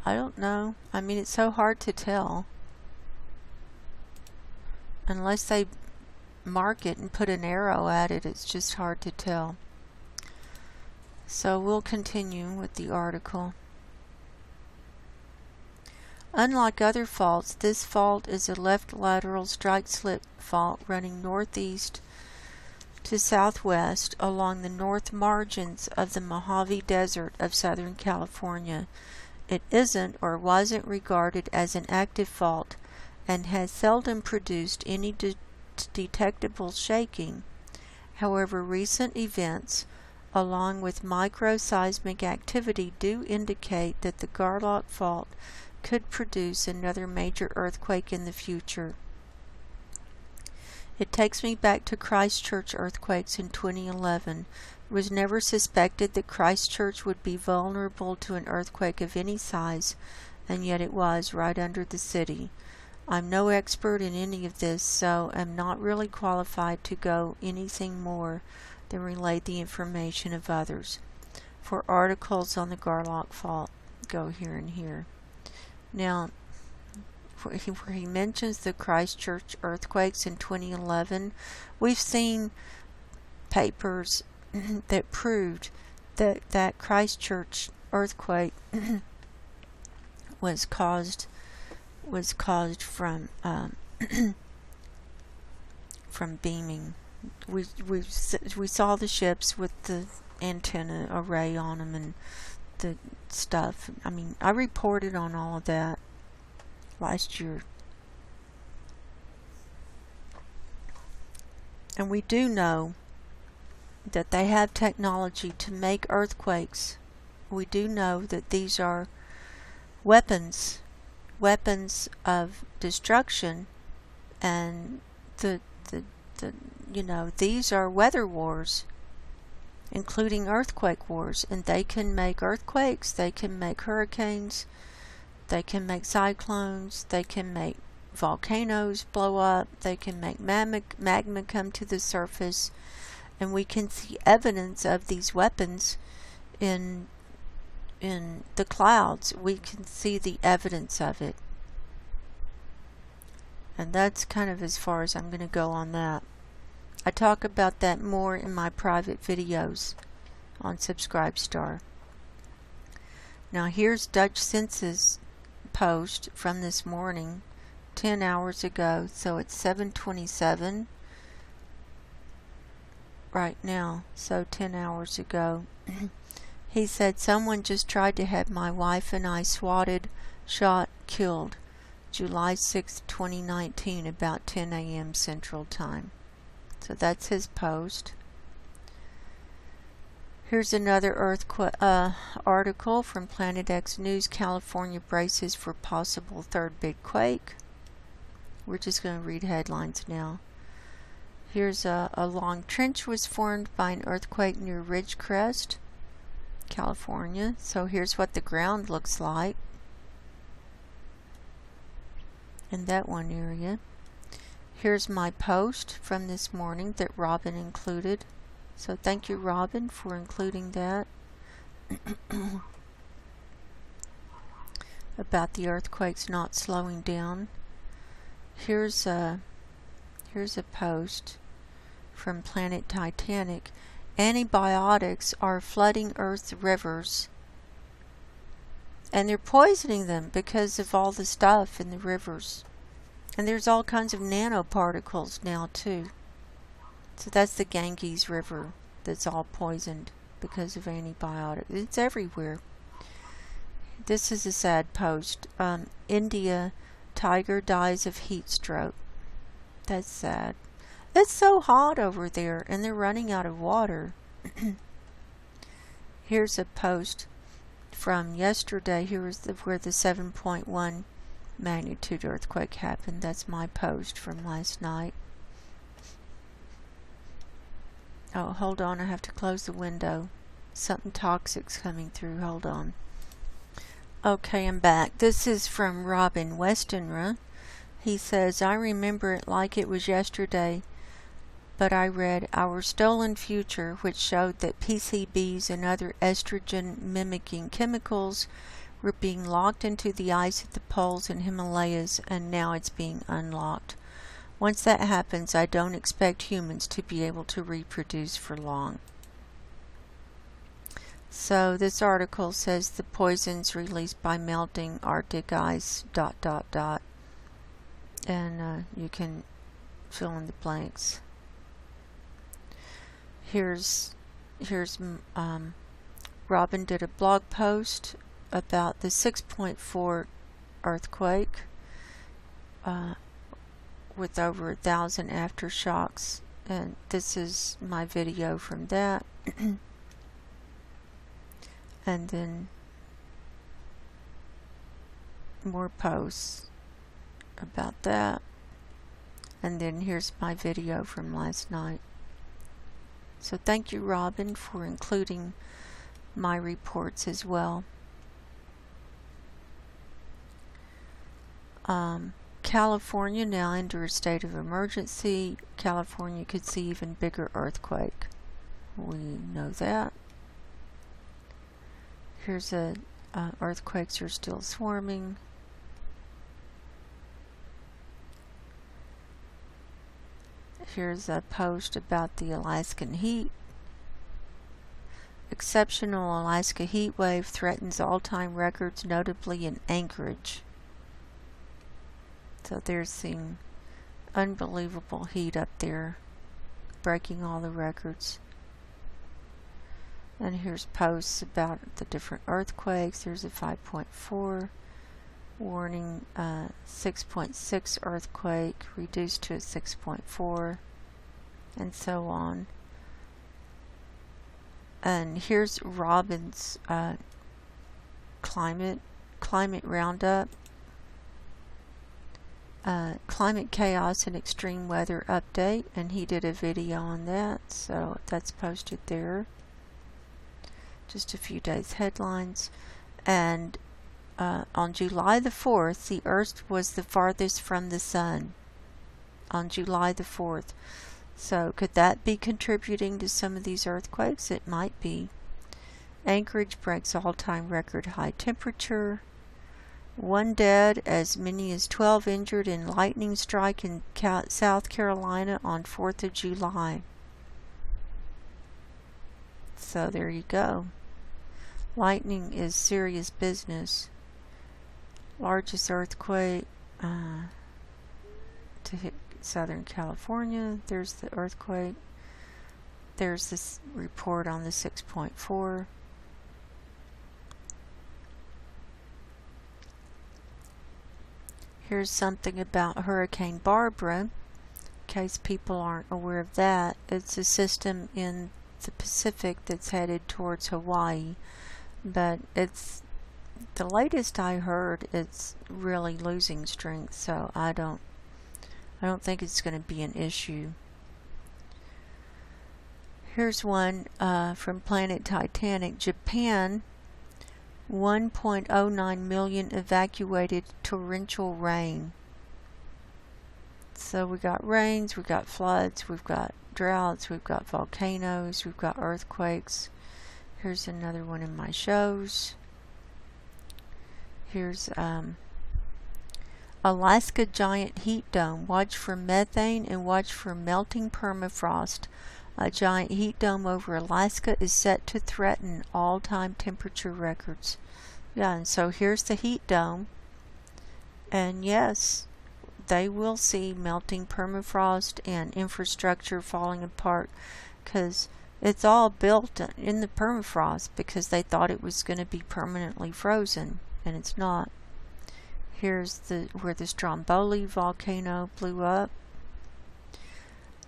I don't know. I mean, it's so hard to tell unless they mark it and put an arrow at it. It's just hard to tell. So we'll continue with the article. Unlike other faults, this fault is a left lateral strike-slip fault running northeast to southwest along the north margins of the Mojave Desert of Southern California. It isn't or wasn't regarded as an active fault and has seldom produced any detectable shaking. However, recent events, along with microseismic activity, do indicate that the Garlock Fault could produce another major earthquake in the future. It takes me back to Christchurch earthquakes in 2011. It was never suspected that Christchurch would be vulnerable to an earthquake of any size, and yet it was right under the city. I'm no expert in any of this, so am not really qualified to go anything more than relay the information of others. For articles on the Garlock Fault, go here and here. Now, where he mentions the Christchurch earthquakes in 2011, we've seen papers that proved that Christchurch earthquake was caused from from beaming. We saw the ships with the antenna array on them and the stuff. I mean, I reported on all of that last year. And we do know that they have technology to make earthquakes. We do know that these are weapons of destruction, and these are weather wars, including earthquake wars, and they can make earthquakes, they can make hurricanes, they can make cyclones, they can make volcanoes blow up, they can make magma come to the surface, and we can see evidence of these weapons in the clouds. We can see the evidence of it. And that's kind of as far as I'm going to go on that. I talk about that more in my private videos on Subscribestar. Now here's Dutch Sense's post from this morning, 10 hours ago, so it's 7:27 right now, so 10 hours ago. He said, "Someone just tried to have my wife and I swatted, shot, killed, July 6, 2019, about 10 a.m. Central Time." So that's his post. Here's another article from Planet X News. California braces for possible third big quake. We're just going to read headlines now. Here's a long trench was formed by an earthquake near Ridgecrest, California. So here's what the ground looks like. in that one area. Here's my post from this morning that Robin included. So thank you, Robin, for including that. About the earthquakes not slowing down. Here's a post from Planet Titanic. Antibiotics are flooding Earth's rivers, and they're poisoning them because of all the stuff in the rivers. And there's all kinds of nanoparticles now too. So that's the Ganges River that's all poisoned because of antibiotics. It's everywhere. This is a sad post. India, tiger dies of heat stroke. That's sad. It's so hot over there, and they're running out of water. Here's a post from yesterday. Here is where the 7.1 magnitude earthquake happened. That's my post from last night. Oh, hold on, I have to close the window. Something toxic's coming through. Hold on. Okay, I'm back. This is from Robin Westenra. He says, I remember it like it was yesterday, but I read Our Stolen Future, which showed that PCBs and other estrogen-mimicking chemicals were being locked into the ice at the poles and Himalayas, and now it's being unlocked. Once that happens, I don't expect humans to be able to reproduce for long. So this article says the poisons released by melting Arctic ice, ... And you can fill in the blanks. Here's Robin did a blog post about the 6.4 earthquake with over 1,000 aftershocks, and this is my video from that. And then more posts about that, and then here's my video from last night. So thank you, Robin, for including my reports as well. California now under a state of emergency. California could see even bigger earthquake. We know that. Here's earthquakes are still swarming. Here's a post about the Alaskan heat. Exceptional Alaska heat wave threatens all-time records, notably in Anchorage. So there's some unbelievable heat up there, breaking all the records. And here's posts about the different earthquakes. There's a 5.4 warning, 6.6 earthquake reduced to a 6.4, and so on. And here's Robin's climate roundup. Climate chaos and extreme weather update, and he did a video on that, so that's posted there. Just a few days headlines. And on July the 4th, the Earth was the farthest from the Sun. On July the 4th. So could that be contributing to some of these earthquakes? It might be. Anchorage breaks all-time record high temperature. 1 dead, as many as 12 injured in lightning strike in South Carolina on 4th of July. So there you go. Lightning is serious business. Largest earthquake to hit Southern California. There's the earthquake. There's this report on the 6.4. Here's something about Hurricane Barbara, in case people aren't aware of that. It's a system in the Pacific that's headed towards Hawaii, but it's the latest I heard, it's really losing strength, so I don't think it's going to be an issue. Here's one from Planet Titanic. Japan, 1.09 million evacuated torrential rain. So we got rains, we got floods, we've got droughts, we've got volcanoes, we've got earthquakes. Here's another one in my shows. Here's Alaska giant heat dome. Watch for methane and watch for melting permafrost. A giant heat dome over Alaska is set to threaten all-time temperature records. Yeah, and so here's the heat dome. And yes, they will see melting permafrost and infrastructure falling apart because it's all built in the permafrost because they thought it was going to be permanently frozen, and it's not. Here's where the Stromboli volcano blew up.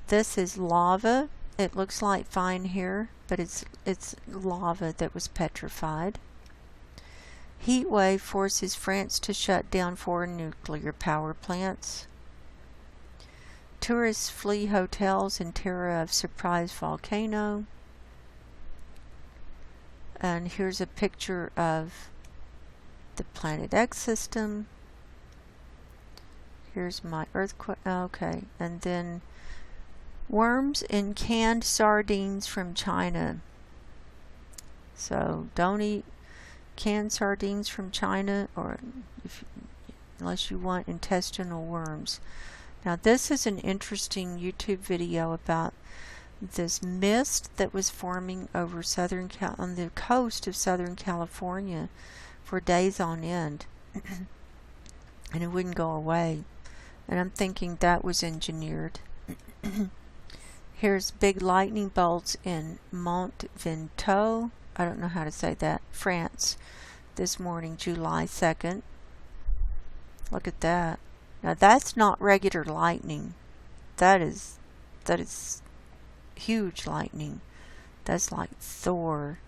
This is lava. It looks like fine here, but it's lava that was petrified. Heat wave forces France to shut down 4 nuclear power plants. Tourists flee hotels in terror of surprise volcano. And here's a picture of the Planet X system. Here's my earthquake. Okay, and then worms in canned sardines from China. So don't eat canned sardines from China, or unless you want intestinal worms. Now this is an interesting YouTube video about this mist that was forming over on the coast of Southern California for days on end, and it wouldn't go away. And I'm thinking that was engineered. Here's big lightning bolts in Mont Ventoux, I don't know how to say that, France, this morning, July 2nd. Look at that. Now that's not regular lightning. That is huge lightning. That's like Thor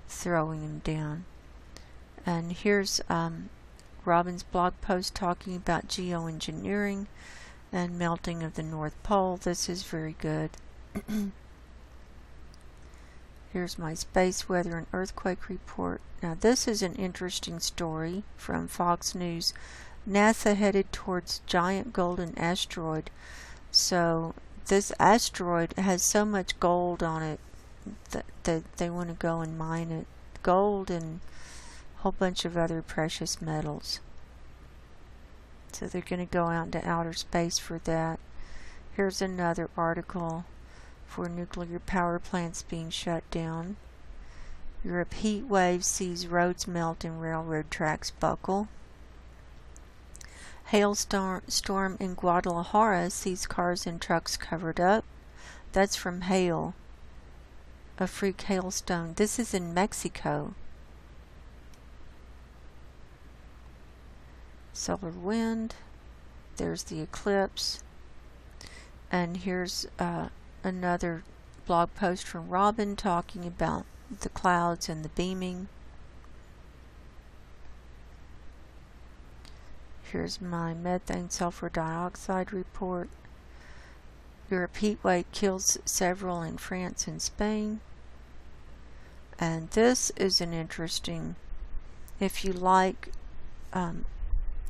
throwing him down. And here's Robin's blog post talking about geoengineering and melting of the North Pole. This is very good. Here's my space weather and earthquake report. Now this is an interesting story from Fox News. NASA headed towards giant golden asteroid. So this asteroid has so much gold on it that they want to go and mine it. Gold and a whole bunch of other precious metals. So they're going to go out into outer space for that. Here's another article for nuclear power plants being shut down. Europe heat wave sees roads melt and railroad tracks buckle. Hailstorm in Guadalajara sees cars and trucks covered up. That's from hail. A freak hailstone. This is in Mexico. Solar wind. There's the eclipse. And here's another blog post from Robin talking about the clouds and the beaming. Here's my methane sulfur dioxide report. Europe heat wave kills several in France and Spain. And this is an interesting, if you like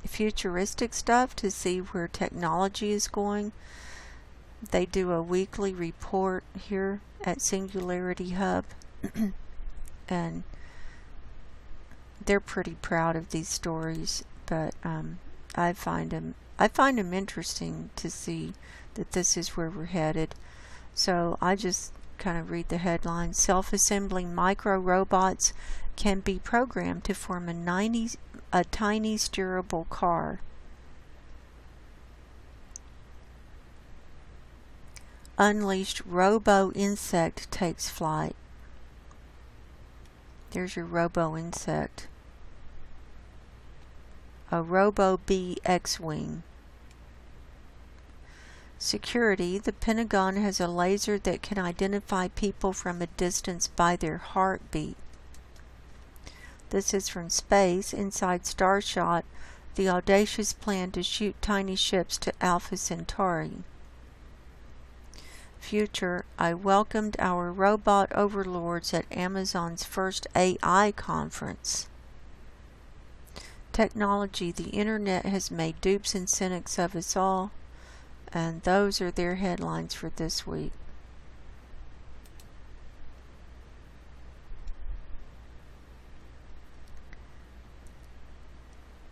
futuristic stuff to see where technology is going, they do a weekly report here at Singularity Hub. And they're pretty proud of these stories, but I find them interesting to see that this is where we're headed. So I just kind of read the headline. Self-assembling micro robots can be programmed to form a tiny steerable car. Unleashed robo-insect takes flight. There's your robo-insect. A robo-bee X-wing. Security. The Pentagon has a laser that can identify people from a distance by their heartbeat. This is from space. Inside Starshot, the audacious plan to shoot tiny ships to Alpha Centauri. Future. I welcomed our robot overlords at Amazon's first AI conference. Technology. The internet has made dupes and cynics of us all. And those are their headlines for this week.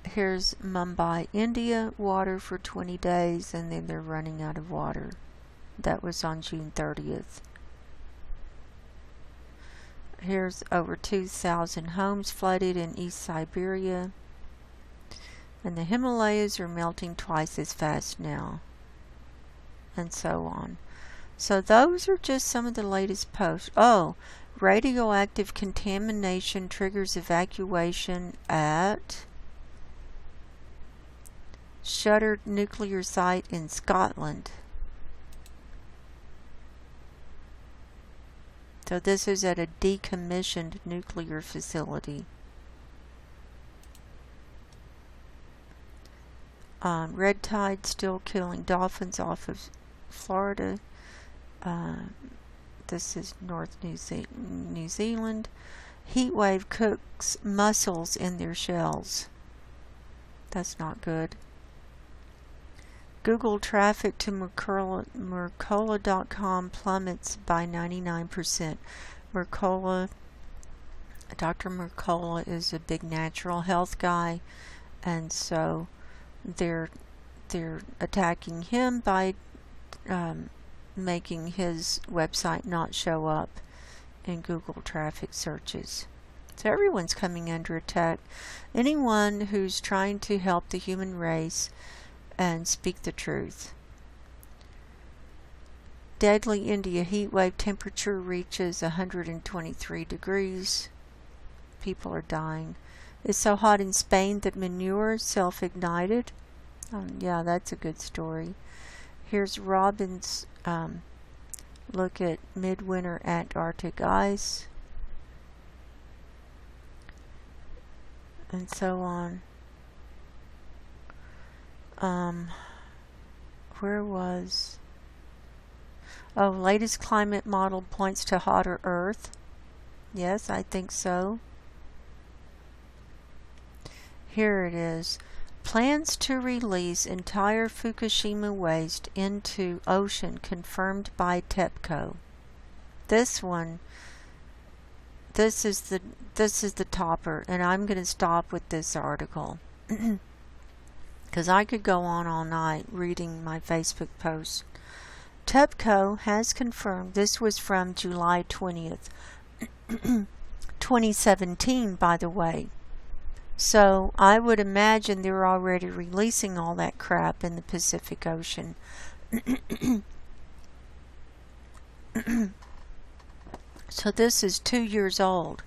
Here's Mumbai, India, water for 20 days, and then they're running out of water. That was on June 30th. Here's over 2,000 homes flooded in East Siberia. And the Himalayas are melting twice as fast now. And so on. So those are just some of the latest posts. Oh, radioactive contamination triggers evacuation at shuttered nuclear site in Scotland. So this is at a decommissioned nuclear facility. Red tide still killing dolphins off of Florida. This is North New Zealand. Heat wave cooks mussels in their shells. That's not good. Google traffic to Mercola.com plummets by 99%. Mercola, Dr. Mercola is a big natural health guy, and so they're attacking him by making his website not show up in Google traffic searches. So everyone's coming under attack. Anyone who's trying to help the human race and speak the truth. Deadly India heat wave, temperature reaches 123 degrees. People are dying. It's so hot in Spain that manure self-ignited. Yeah, that's a good story. Here's Robin's look at midwinter Antarctic ice. And so on. Where was... Oh, latest climate model points to hotter Earth. Yes, I think so. Here it is. Plans to release entire Fukushima waste into ocean confirmed by TEPCO. This one, this is the topper, and I'm going to stop with this article. Because I could go on all night reading my Facebook posts. TEPCO has confirmed, this was from July 20th, 2017, by the way. So I would imagine they're already releasing all that crap in the Pacific Ocean. So this is 2 years old.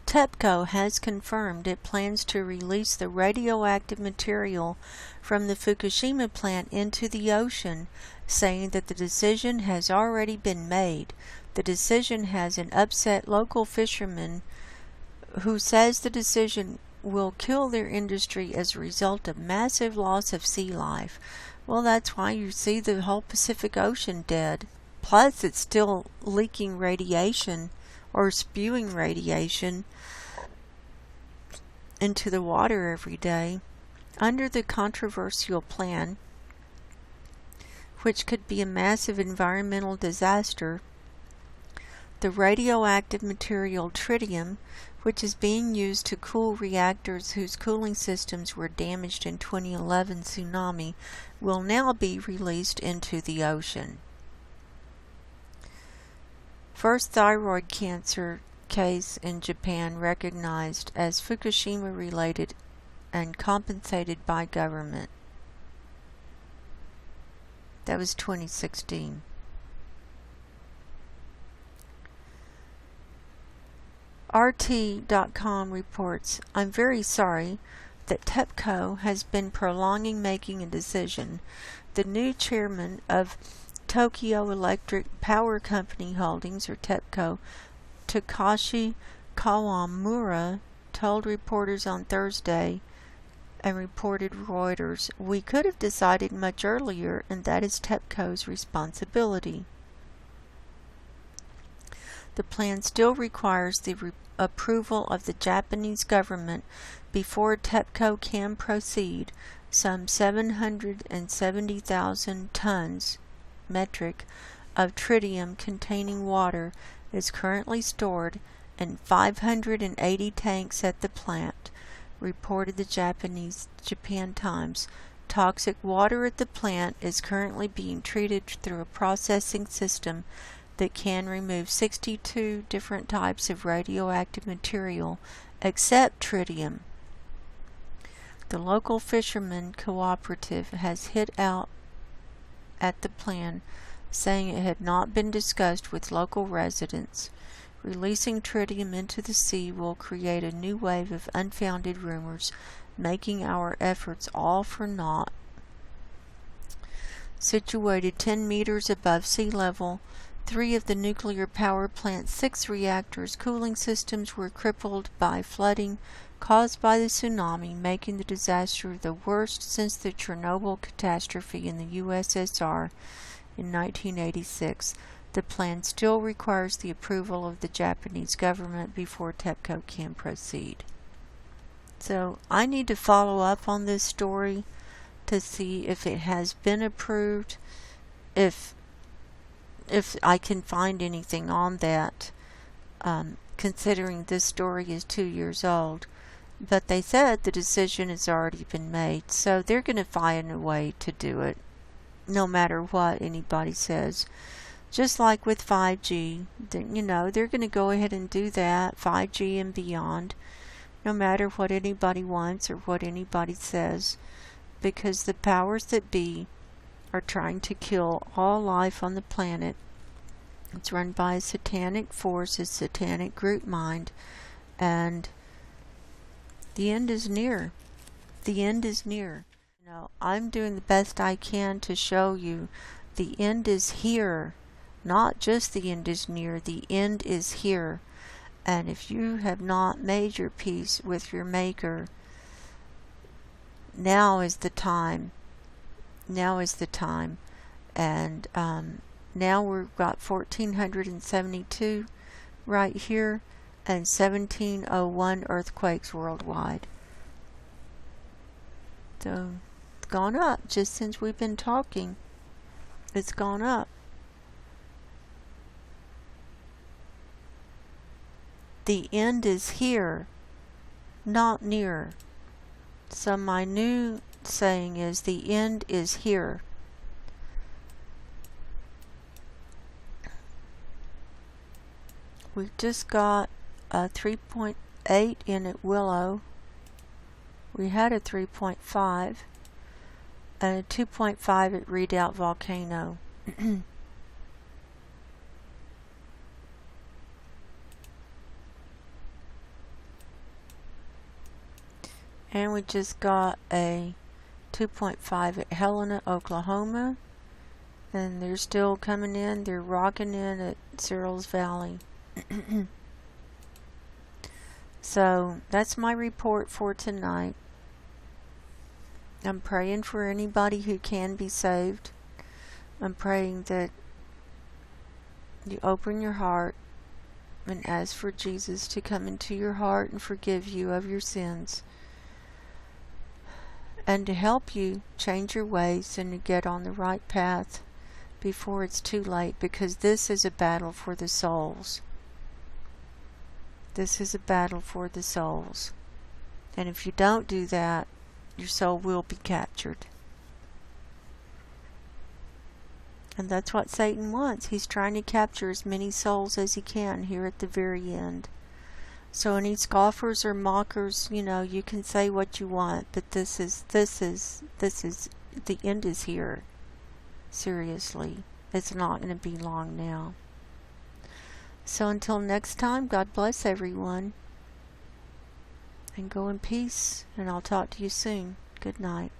TEPCO has confirmed it plans to release the radioactive material from the Fukushima plant into the ocean, saying that the decision has already been made. The decision has upset local fishermen who says the decision will kill their industry as a result of massive loss of sea life. Well, that's why you see the whole Pacific Ocean dead. Plus, it's still leaking radiation or spewing radiation into the water every day. Under the controversial plan, which could be a massive environmental disaster, the radioactive material tritium, which is being used to cool reactors whose cooling systems were damaged in 2011 tsunami, will now be released into the ocean. First thyroid cancer case in Japan recognized as Fukushima related and compensated by government. That was 2016. RT.com reports, I'm very sorry that TEPCO has been prolonging making a decision. The new chairman of Tokyo Electric Power Company Holdings, or TEPCO, Takashi Kawamura, told reporters on Thursday and reported Reuters, we could have decided much earlier, and that is TEPCO's responsibility. The plan still requires the approval of the Japanese government before TEPCO can proceed, some 770,000 tons metric of tritium containing water is currently stored in 580 tanks at the plant, reported the Japan Times. Toxic water at the plant is currently being treated through a processing system that can remove 62 different types of radioactive material except tritium. The local fishermen cooperative has hit out at the plan, saying it had not been discussed with local residents. Releasing tritium into the sea will create a new wave of unfounded rumors, making our efforts all for naught. Situated 10 meters above sea level, 3 of the nuclear power plant's 6 reactors' cooling systems were crippled by flooding caused by the tsunami, making the disaster the worst since the Chernobyl catastrophe in the USSR in 1986. The plan still requires the approval of the Japanese government before TEPCO can proceed. So I need to follow up on this story to see if it has been approved, if I can find anything on that, considering this story is 2 years old. But they said the decision has already been made, so they're going to find a way to do it, no matter what anybody says. Just like with 5G, they're going to go ahead and do that, 5G and beyond, no matter what anybody wants or what anybody says, because the powers that be are trying to kill all life on the planet. It's run by a satanic force, a satanic group mind, and the end is near. The end is near. I'm doing the best I can to show you the end is here. Not just the end is near, the end is here. And if you have not made your peace with your Maker, now is the time. Now is the time. And now we've got 1472 right here and 1701 earthquakes worldwide. So it's gone up just since we've been talking. It's gone up. The end is here, not near. So my new saying is the end is here. We've just got a 3.8 in at Willow. We had a 3.5 and a 2.5 at Redoubt Volcano. And we just got a 2.5 at Helena, Oklahoma. And they're still coming in. They're rocking in at Cyril's Valley. So that's my report for tonight. I'm praying for anybody who can be saved. I'm praying that you open your heart and ask for Jesus to come into your heart and forgive you of your sins, and to help you change your ways and to get on the right path before it's too late, because this is a battle for the souls. This is a battle for the souls. And if you don't do that, your soul will be captured. And that's what Satan wants. He's trying to capture as many souls as he can here at the very end. So any scoffers or mockers, you can say what you want, but this is the end is here. Seriously. It's not going to be long now. So until next time, God bless everyone. And go in peace, and I'll talk to you soon. Good night.